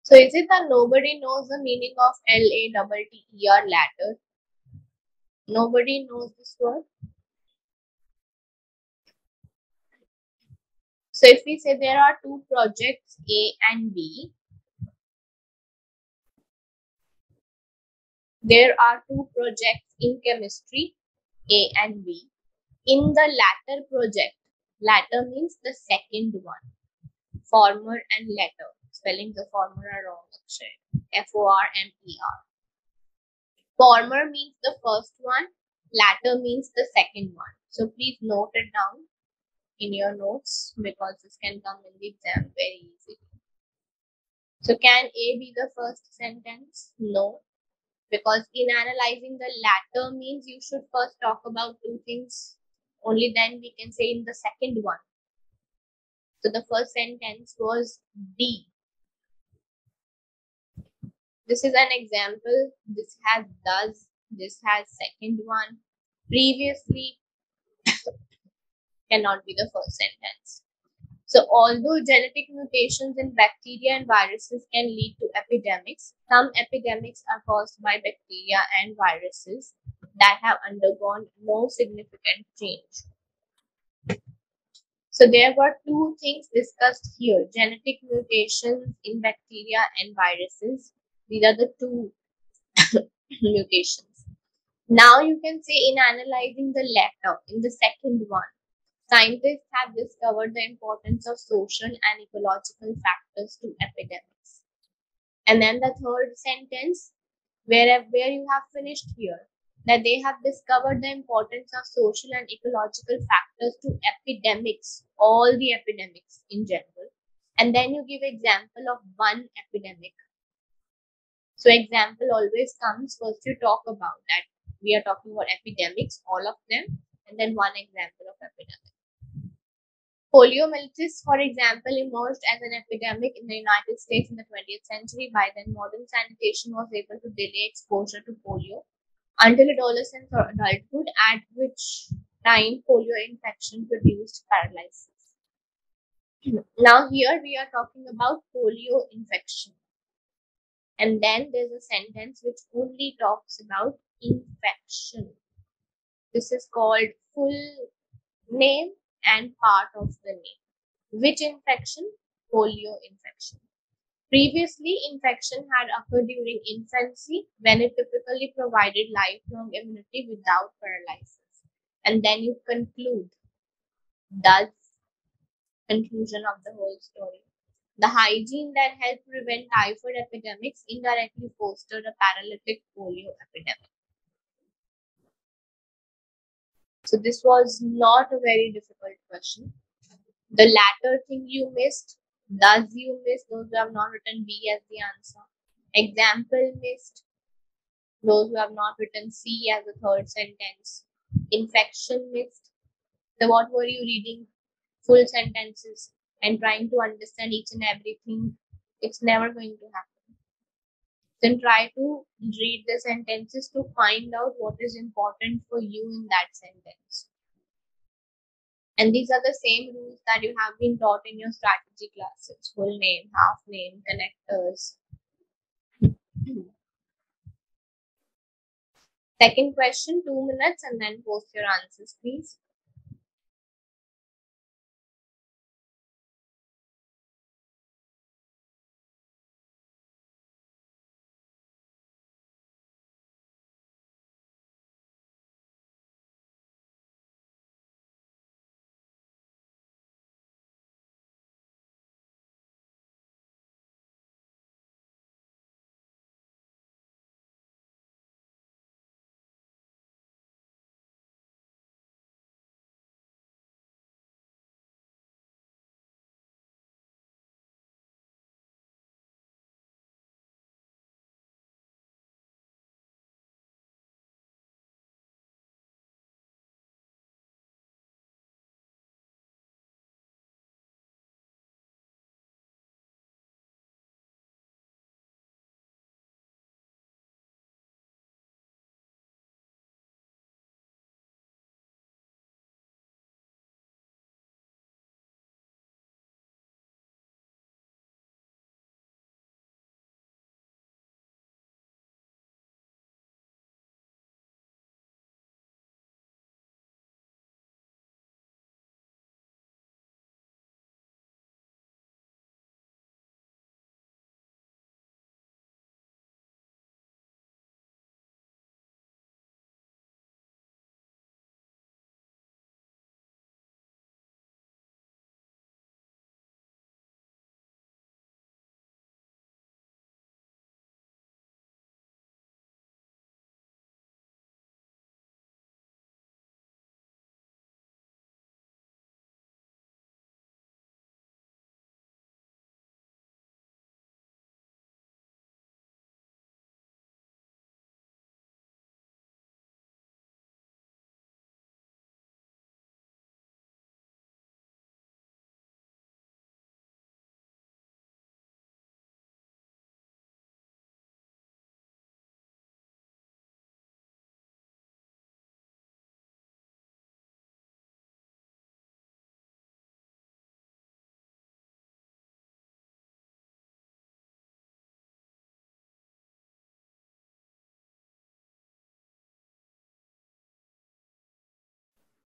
S1: So is it that nobody knows the meaning of 𝗙𝗵𝗃𝗃 ladder? Nobody knows this word. So if we say there are two projects A and B, there are two projects in chemistry A and B. In the latter project, latter means the second one. Former and latter. Spellings of former are wrong. FORMER. Former means the first one. Latter means the second one. So please note it down in your notes because this can come in the exam very easily. So can A be the first sentence? No. Because in analyzing the latter means you should first talk about two things. Only then we can say in the second one. So the first sentence was D. This is an example. This has does. This has second one. Previously cannot be the first sentence. So although genetic mutations in bacteria and viruses can lead to epidemics, some epidemics are caused by bacteria and viruses that have undergone no significant change. So there were two things discussed here: genetic mutations in bacteria and viruses. These are the two mutations. Now you can say in analyzing the latter, in the second one, scientists have discovered the importance of social and ecological factors to epidemics. And then the third sentence, where you have finished here, that they have discovered the importance of social and ecological factors to epidemics, all the epidemics in general. And then you give example of one epidemic. So example always comes first. You talk about that we are talking about epidemics, all of them, and then one example of epidemic. Poliomyelitis, for example, emerged as an epidemic in the United States in the 20th century. By then, modern sanitation was able to delay exposure to polio until adolescence or adulthood, at which time polio infection produced paralysis. Now here we are talking about polio infection. And then there's a sentence which only talks about infection. This is called full name and part of the name. Which infection? Polio infection. Previously, infection had occurred during infancy when it typically provided lifelong immunity without paralysis. And then you conclude. Thus, conclusion of the whole story. The hygiene that helped prevent typhoid epidemics indirectly fostered a paralytic polio epidemic. So this was not a very difficult question. The latter thing you missed, thus you missed, those who have not written B as the answer. Example missed, those who have not written C as the third sentence. Infection missed. So what were you reading? Full sentences and trying to understand each and everything. It's never going to happen. Then try to read the sentences to find out what is important for you in that sentence. And these are the same rules that you have been taught in your strategy classes. Full name, half name, connectors. Second question, 2 minutes, and then post your answers, please.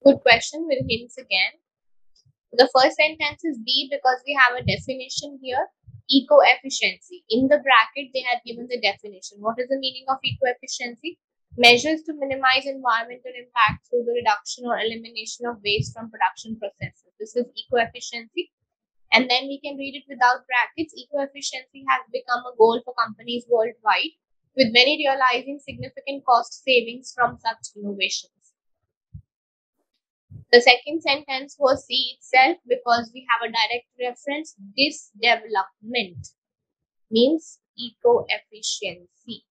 S1: Good question with hints again. The first sentence is B because we have a definition here. Eco-efficiency. In the bracket, they have given the definition. What is the meaning of eco-efficiency? Measures to minimize environmental impact through the reduction or elimination of waste from production processes. This is eco-efficiency. And then we can read it without brackets. Eco-efficiency has become a goal for companies worldwide, with many realizing significant cost savings from such innovations. The second sentence was C itself because we have a direct reference. This development means eco-efficiency.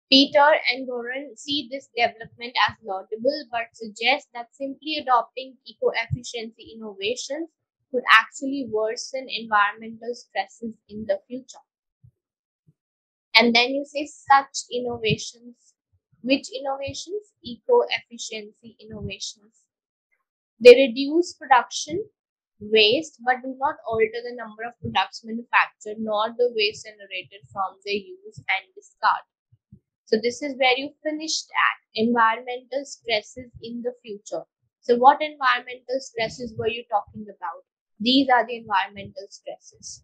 S1: Peter and Goran see this development as laudable but suggest that simply adopting eco-efficiency innovations could actually worsen environmental stresses in the future. And then you say such innovations. Which innovations? Eco-efficiency innovations. They reduce production waste but do not alter the number of products manufactured nor the waste generated from their use and discard. So this is where you finished at environmental stresses in the future. So what environmental stresses were you talking about? These are the environmental stresses.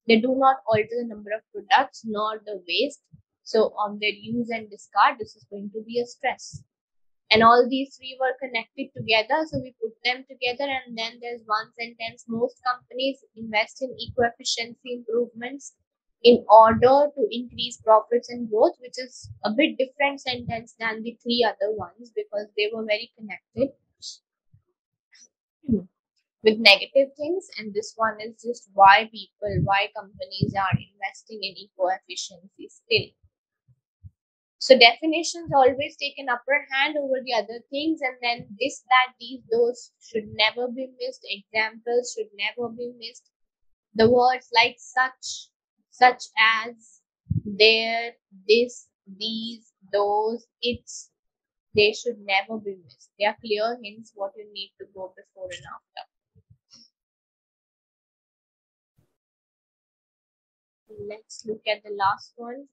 S1: They do not alter the number of products nor the waste. So on their use and discard, this is going to be a stress. And all these three were connected together, so we put them together, and then there's one sentence. Most companies invest in eco-efficiency improvements in order to increase profits and growth, which is a bit different sentence than the three other ones because they were very connected with negative things. And this one is just why companies are investing in eco-efficiency still. So definitions always take an upper hand over the other things, and then this, that, these, those should never be missed. Examples should never be missed. The words like such as, there, this, these, those, its, they should never be missed. They are clear hints what you need to go before and after. Let's look at the last one.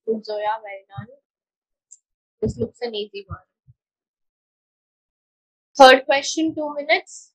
S1: Zoya, well done. This looks an easy one. Third question, 2 minutes.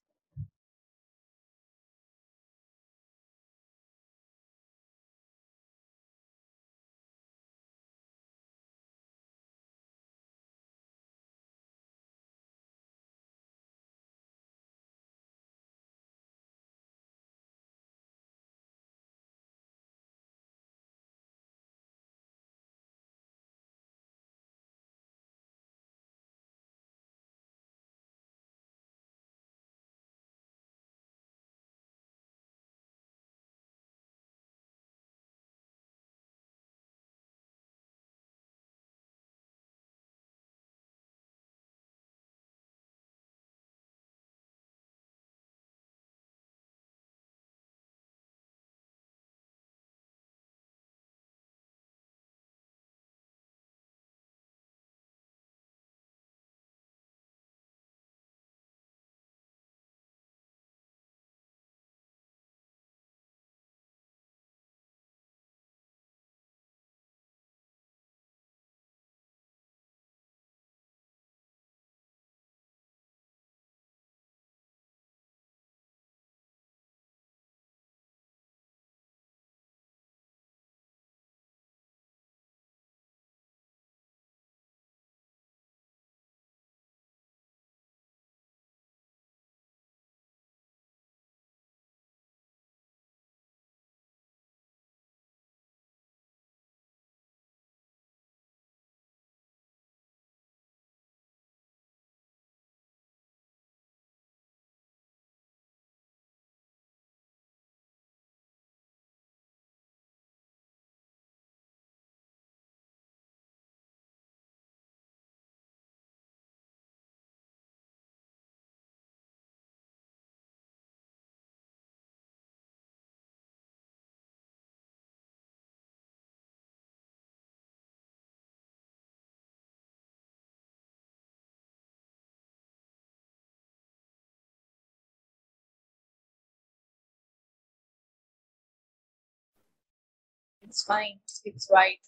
S1: It's fine. It's right.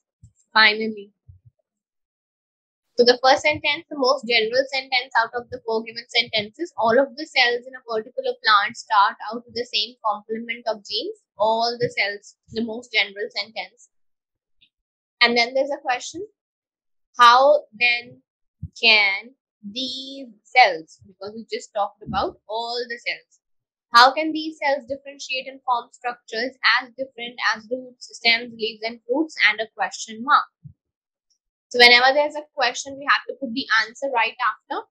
S1: Finally. So the first sentence, the most general sentence out of the 4 given sentences, all of the cells in a particular plant start out with the same complement of genes. All the cells, the most general sentence. And then there's a question, how then can these cells, because we just talked about all the cells, how can these cells differentiate and form structures as different as roots, stems, leaves, and fruits, and a question mark. So whenever there's a question, we have to put the answer right after.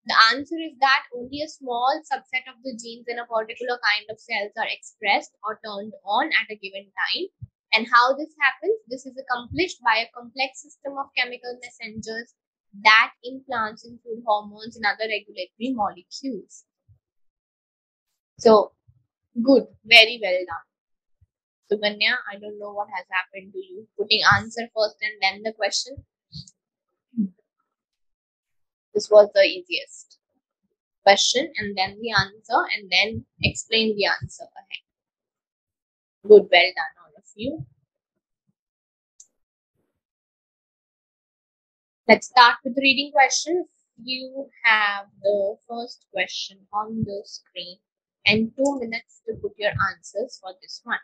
S1: The answer is that only a small subset of the genes in a particular kind of cells are expressed or turned on at a given time. And how this happens? This is accomplished by a complex system of chemical messengers that in plants include hormones and other regulatory molecules. So, good, very well done. So, Ganya, I don't know what has happened to you. Putting answer first and then the question. This was the easiest. Question and then the answer and then explain the answer ahead. Good, well done, all of you. Let's start with reading questions. You have the first question on the screen and 2 minutes to put your answers for this one.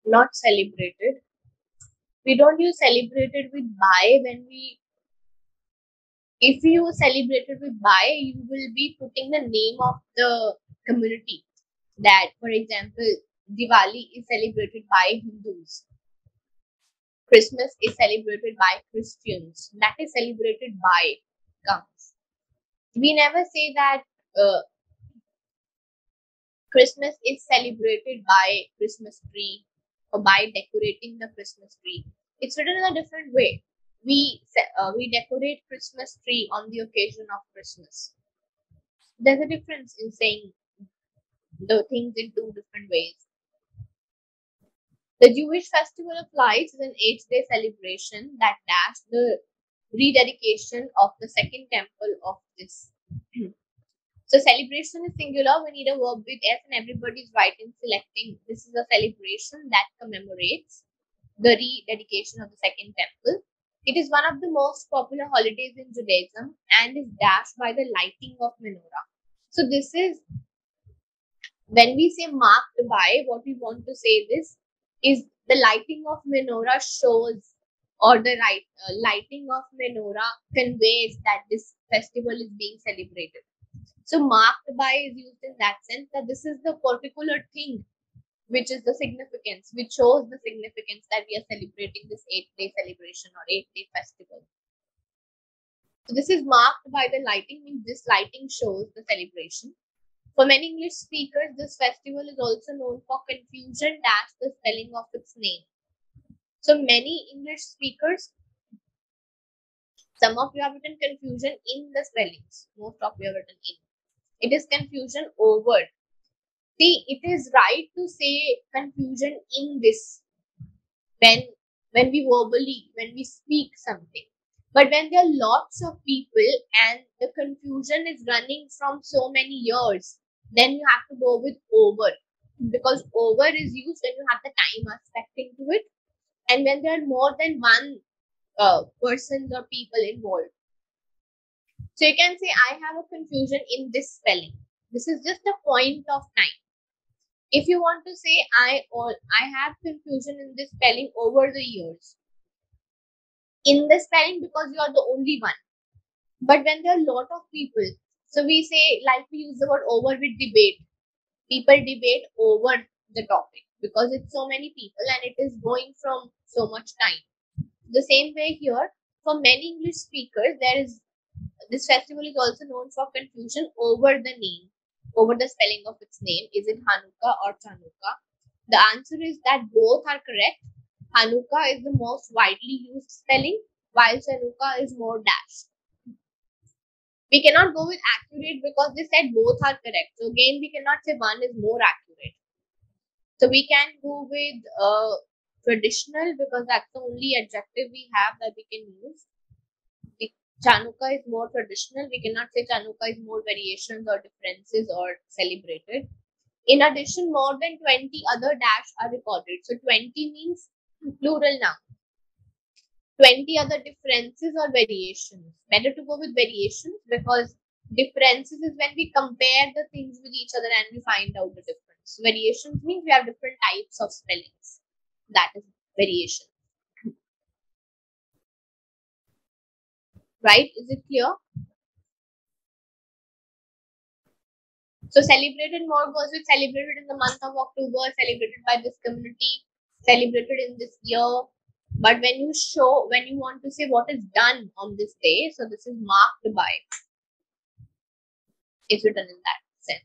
S1: not celebrated. We don't use celebrated with by when we, if you celebrated with by, you will be putting the name of the community. That, for example, Diwali is celebrated by Hindus. Christmas is celebrated by Christians. That is celebrated by comes. We never say that Christmas is celebrated by Christmas tree or by decorating the Christmas tree. It's written in a different way. We decorate Christmas tree on the occasion of Christmas. There's a difference in saying the things in two different ways. The Jewish festival of lights is an 8-day celebration that dashed the rededication of the second temple of this. So celebration is singular. We need a verb with S and everybody's writing selecting. This is a celebration that commemorates the rededication of the second temple. It is one of the most popular holidays in Judaism and is dashed by the lighting of menorah. So this is, when we say marked by, what we want to say this is the lighting of menorah shows, or the lighting of menorah conveys that this festival is being celebrated. So marked by is used in that sense that this is the particular thing which is the significance, which shows the significance that we are celebrating this 8-day celebration or 8-day festival. So this is marked by the lighting, means this lighting shows the celebration. For many English speakers, this festival is also known for confusion dash the spelling of its name. So many English speakers, some of you have written confusion in the spellings, most of you have written in. It is confusion over. See, it is right to say confusion in this when we speak something. But when there are lots of people and the confusion is running from so many years, then you have to go with over, because over is used when you have the time aspect into it, and when there are more than one persons or people involved. So you can say, I have a confusion in this spelling. This is just a point of time. If you want to say, I have confusion in this spelling over the years. In the spelling, because you are the only one. But when there are a lot of people, so we say, like we use the word over with debate. People debate over the topic because it's so many people and it is going from so much time. The same way here, for many English speakers, this festival is also known for confusion over the name, over the spelling of its name. Is it Hanukkah or Chanukah? The answer is that both are correct. Hanukkah is the most widely used spelling, while Chanukah is more dashed. We cannot go with accurate because they said both are correct. So again, we cannot say one is more accurate. So we can go with traditional because that's the only adjective we have that we can use. The Chanukah is more traditional. We cannot say Chanukah is more variations or differences or celebrated. In addition, more than 20 other dash are recorded. So 20 means plural noun. 20 other differences or variations. Better to go with variations because differences is when we compare the things with each other and we find out the difference. Variations means we have different types of spellings. That is variation. Right? Is it clear? So celebrated more goes with celebrated in the month of October, celebrated by this community, celebrated in this year. But when you want to say what is done on this day, so this is marked by. It's written in that sense.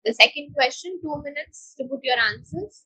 S1: The second question, 2 minutes to put your answers.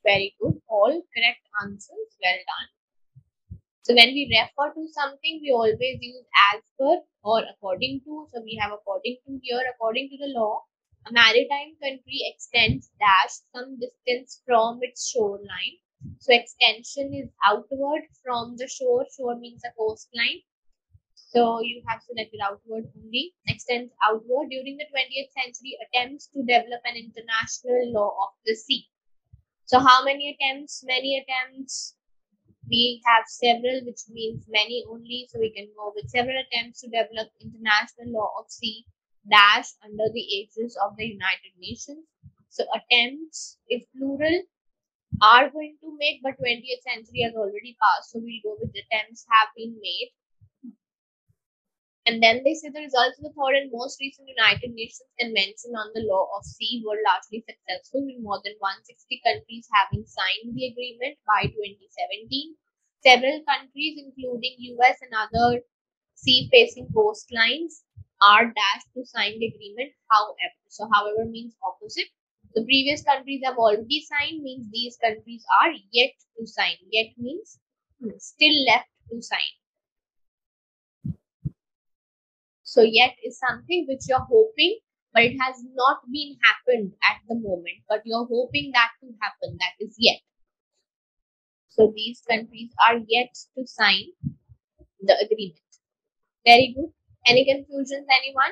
S1: Very good. All correct answers. Well done. So when we refer to something, we always use as per or according to. So we have according to here, according to the law, a maritime country extends dash some distance from its shoreline. So extension is outward from the shore. Shore means a coastline. So you have selected outward only. Extends outward. During the 20th century, attempts to develop an international law of the sea. So how many attempts? Many attempts. We have several, which means many only. So we can go with several attempts to develop international law of sea dash under the aegis of the United Nations. So attempts, if plural, are going to make, but 20th century has already passed. So we'll go with attempts have been made. And then they say the results of the third and most recent United Nations Convention on the Law of Sea were largely successful, with more than 160 countries having signed the agreement by 2017. Several countries, including US and other sea-facing coastlines, are dashed to sign the agreement. However, so however means opposite. The previous countries have already signed, means these countries are yet to sign. Yet means still left to sign. So yet is something which you're hoping, but it has not been happened at the moment, but you're hoping that to happen. That is yet. So these countries are yet to sign the agreement. Very good. Any confusions, anyone?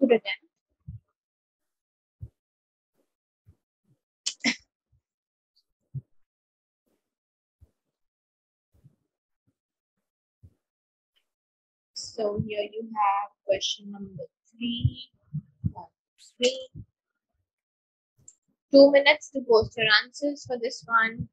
S1: Good attempt. So here you have question number 3. 2 minutes to post your answers for this one.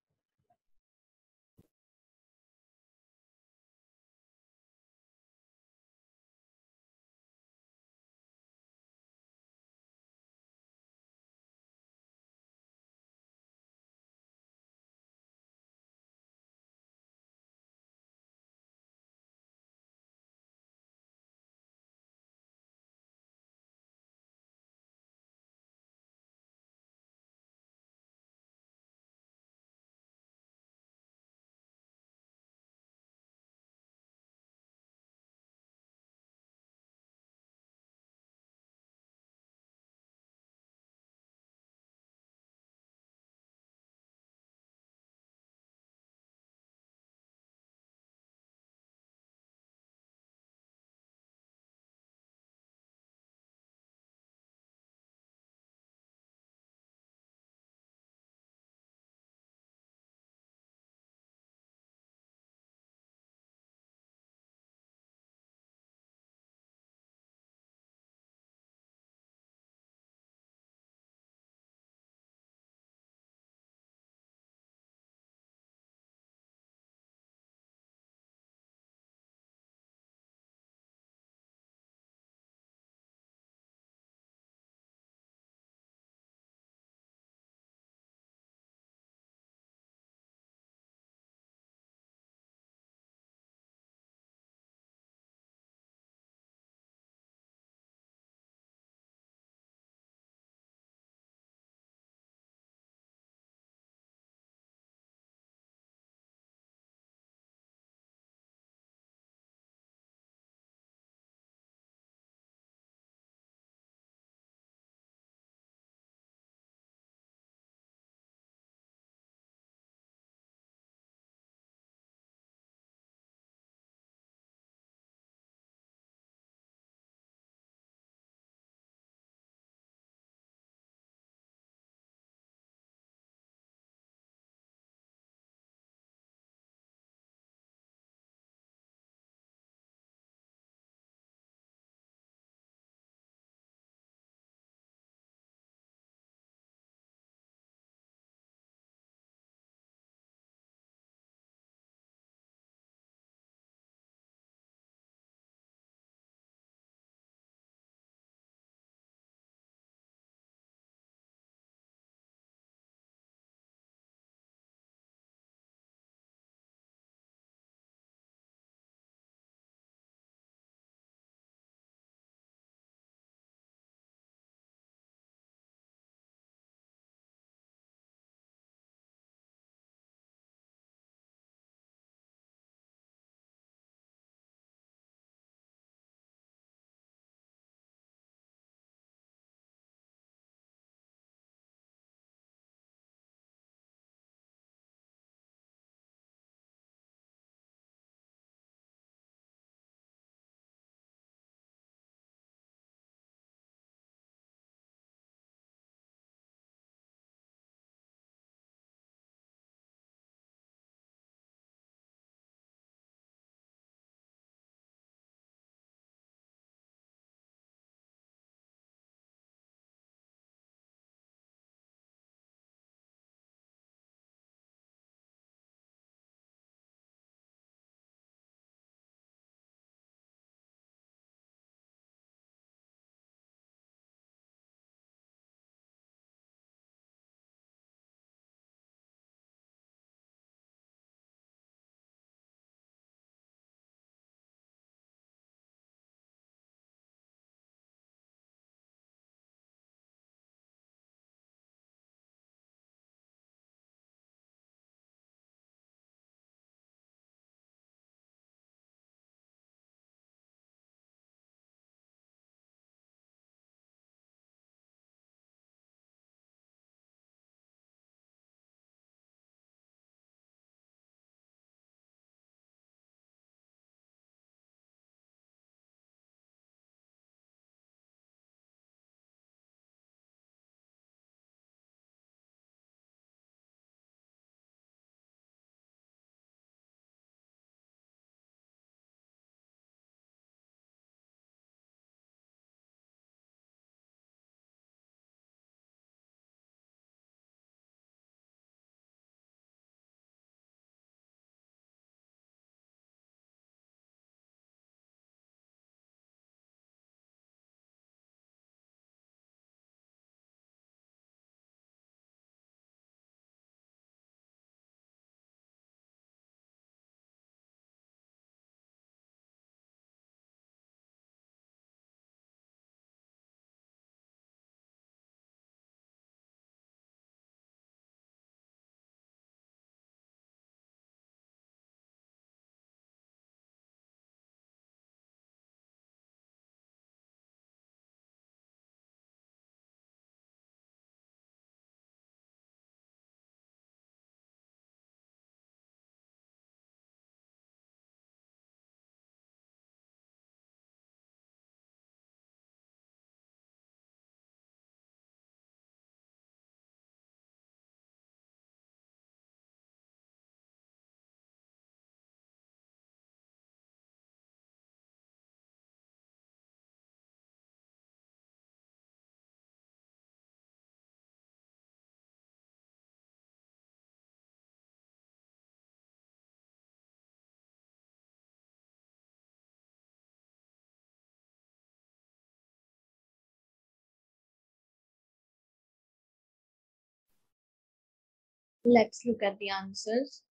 S1: Let's look at the answers.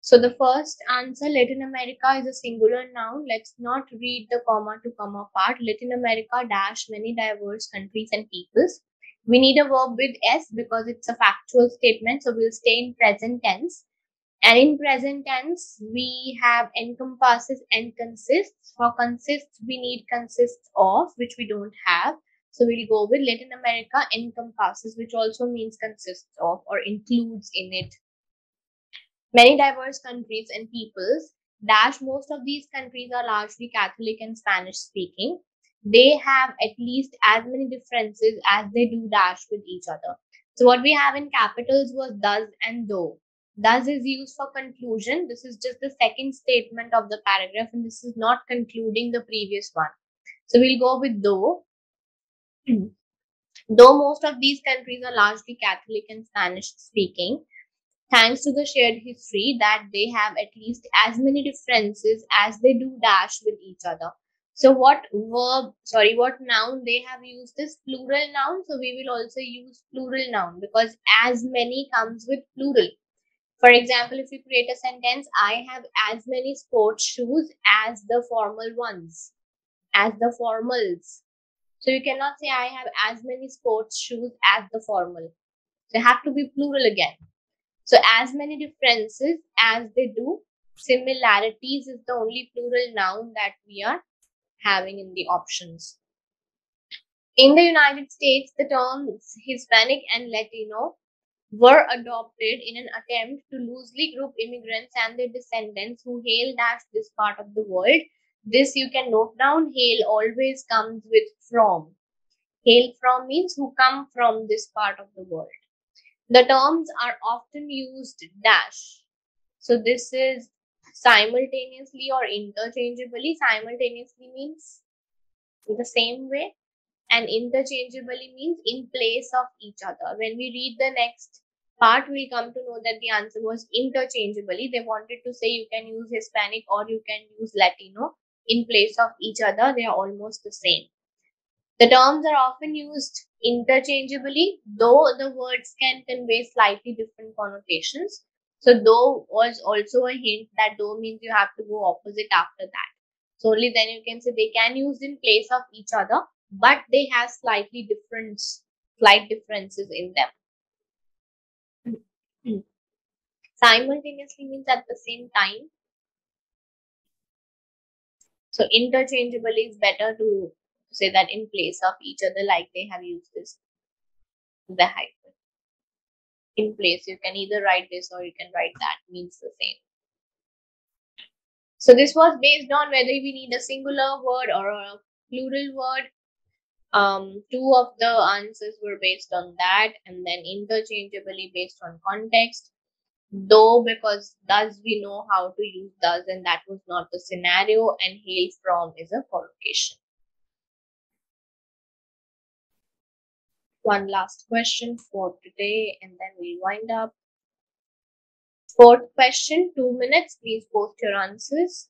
S1: So the first answer, Latin America, is a singular noun. Let's not read the comma to comma part. Latin America dash many diverse countries and peoples. We need a verb with S because it's a factual statement. So we'll stay in present tense. And in present tense, we have encompasses and consists. For consists, we need consists of, which we don't have. So we'll go with Latin America encompasses, which also means consists of or includes in it many diverse countries and peoples. Dash, most of these countries are largely Catholic and Spanish speaking. They have at least as many differences as they do dash with each other. So what we have in capitals was does and though. Does is used for conclusion. This is just the second statement of the paragraph and this is not concluding the previous one. So we'll go with though. Though most of these countries are largely Catholic and Spanish speaking, thanks to the shared history that they have at least as many differences as they do dash with each other. So what noun they have used is plural noun. So we will also use plural noun because as many comes with plural. For example, if you create a sentence, I have as many sports shoes as the formal ones, as the formals. So you cannot say I have as many sports shoes as the formal. So it have to be plural again. So as many differences as they do, similarities is the only plural noun that we are having in the options. In the United States, the terms Hispanic and Latino were adopted in an attempt to loosely group immigrants and their descendants who hail this part of the world. This you can note down. Hail always comes with from. Hail from means who come from this part of the world. The terms are often used dash. So this is simultaneously or interchangeably. Simultaneously means in the same way and interchangeably means in place of each other. When we read the next part, we'll come to know that the answer was interchangeably. They wanted to say you can use Hispanic or you can use Latino in place of each other. They are almost the same. The terms are often used interchangeably, though the words can convey slightly different connotations. So though was also a hint that though means you have to go opposite after that. So only then you can say they can use in place of each other, but they have slight differences in them. Simultaneously means at the same time. So interchangeably is better to say that in place of each other, like they have used this the hyphen. In place, you can either write this or you can write that, means the same. So this was based on whether we need a singular word or a plural word. Two of the answers were based on that, and then interchangeably based on context. Though, because does we know how to use does, and that was not the scenario, and hail from is a collocation. One last question for today, and then we'll wind up. Fourth question, 2 minutes. Please post your answers.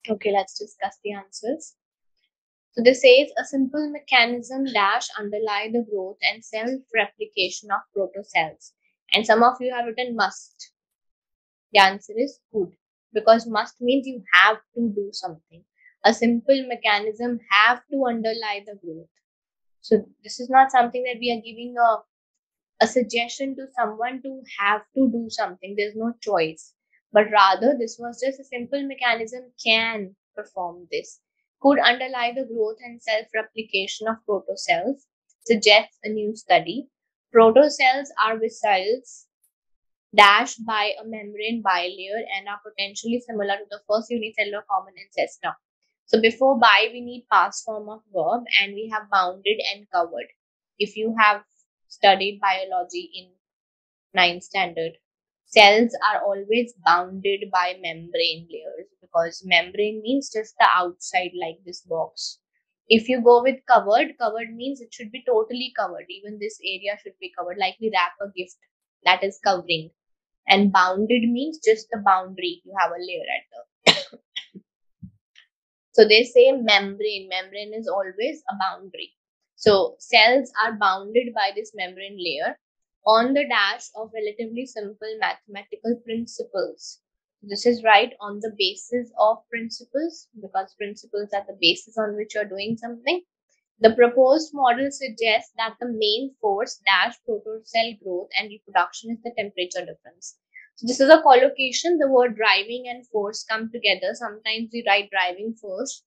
S1: Okay, let's discuss the answers. So this says a simple mechanism dash underlie the growth and self-replication of protocells. And some of you have written must. The answer is could, because must means you have to do something. A simple mechanism have to underlie the growth. So this is not something that we are giving a suggestion to someone to have to do something. There's no choice. But rather, this was just a simple mechanism can perform this. Could underlie the growth and self-replication of protocells, suggests a new study. Protocells are cells dashed by a membrane bilayer and are potentially similar to the first unicellular common ancestor. So before by, we need past form of verb, and we have bounded and covered. If you have studied biology in 9th standard, cells are always bounded by membrane layers, because membrane means just the outside, like this box. If you go with covered, covered means it should be totally covered. Even this area should be covered, like we wrap a gift, that is covering. And bounded means just the boundary, you have a layer at the so they say membrane is always a boundary. So cells are bounded by this membrane layer on the dash of relatively simple mathematical principles. This is right, on the basis of principles, because principles are the basis on which you're doing something. The proposed model suggests that the main force dash protocell growth and reproduction is the temperature difference. So this is a collocation. The word driving and force come together. Sometimes we write driving first,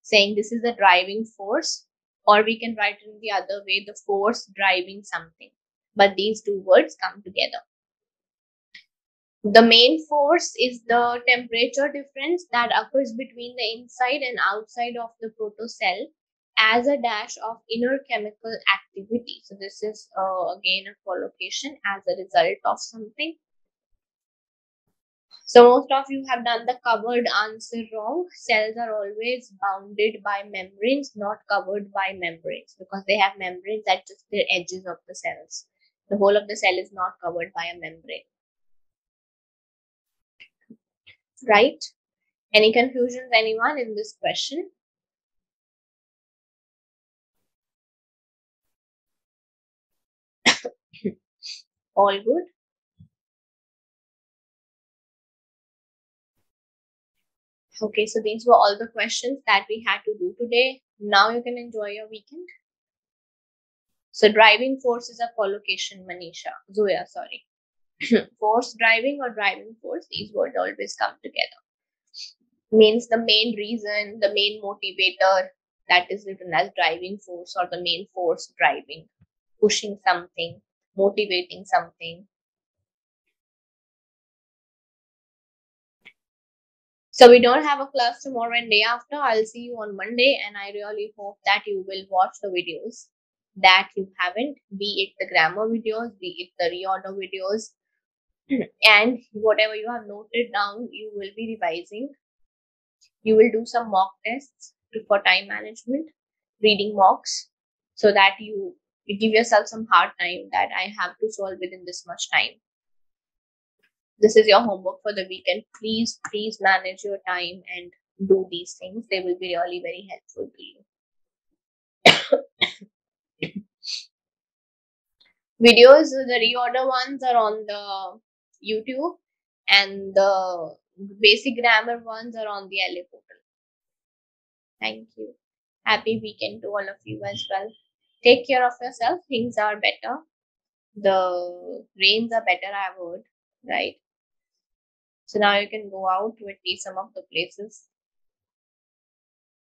S1: saying this is the driving force, or we can write it in the other way, the force driving something. But these two words come together. The main force is the temperature difference that occurs between the inside and outside of the protocell as a dash of inner chemical activity. So this is again a collocation as a result of something. So most of you have done the covered answer wrong. Cells are always bounded by membranes, not covered by membranes, because they have membranes at just the edges of the cells. The whole of the cell is not covered by a membrane. Right? Any confusions, anyone, in this question? All good? Okay, so these were all the questions that we had to do today. Now you can enjoy your weekend. So driving force is a collocation, Zoya, sorry. Force driving or driving force, these words always come together. Means the main reason, the main motivator, that is written as driving force, or the main force driving, pushing something, motivating something. So we don't have a class tomorrow and day after. I'll see you on Monday, and I really hope that you will watch the videos that you haven't, be it the grammar videos, be it the reorder videos, and whatever you have noted down, you will be revising. You will do some mock tests for time management, reading mocks, so that you give yourself some hard time that I have to solve within this much time. This is your homework for the weekend. Please manage your time and do these things. They will be really very helpful to you. Videos, the reorder ones are on the YouTube, and the basic grammar ones are on the LA portal. Thank you. Happy weekend to all of you as well. Take care of yourself. Things are better. The rains are better, I've heard, right? So now you can go out to at least some of the places.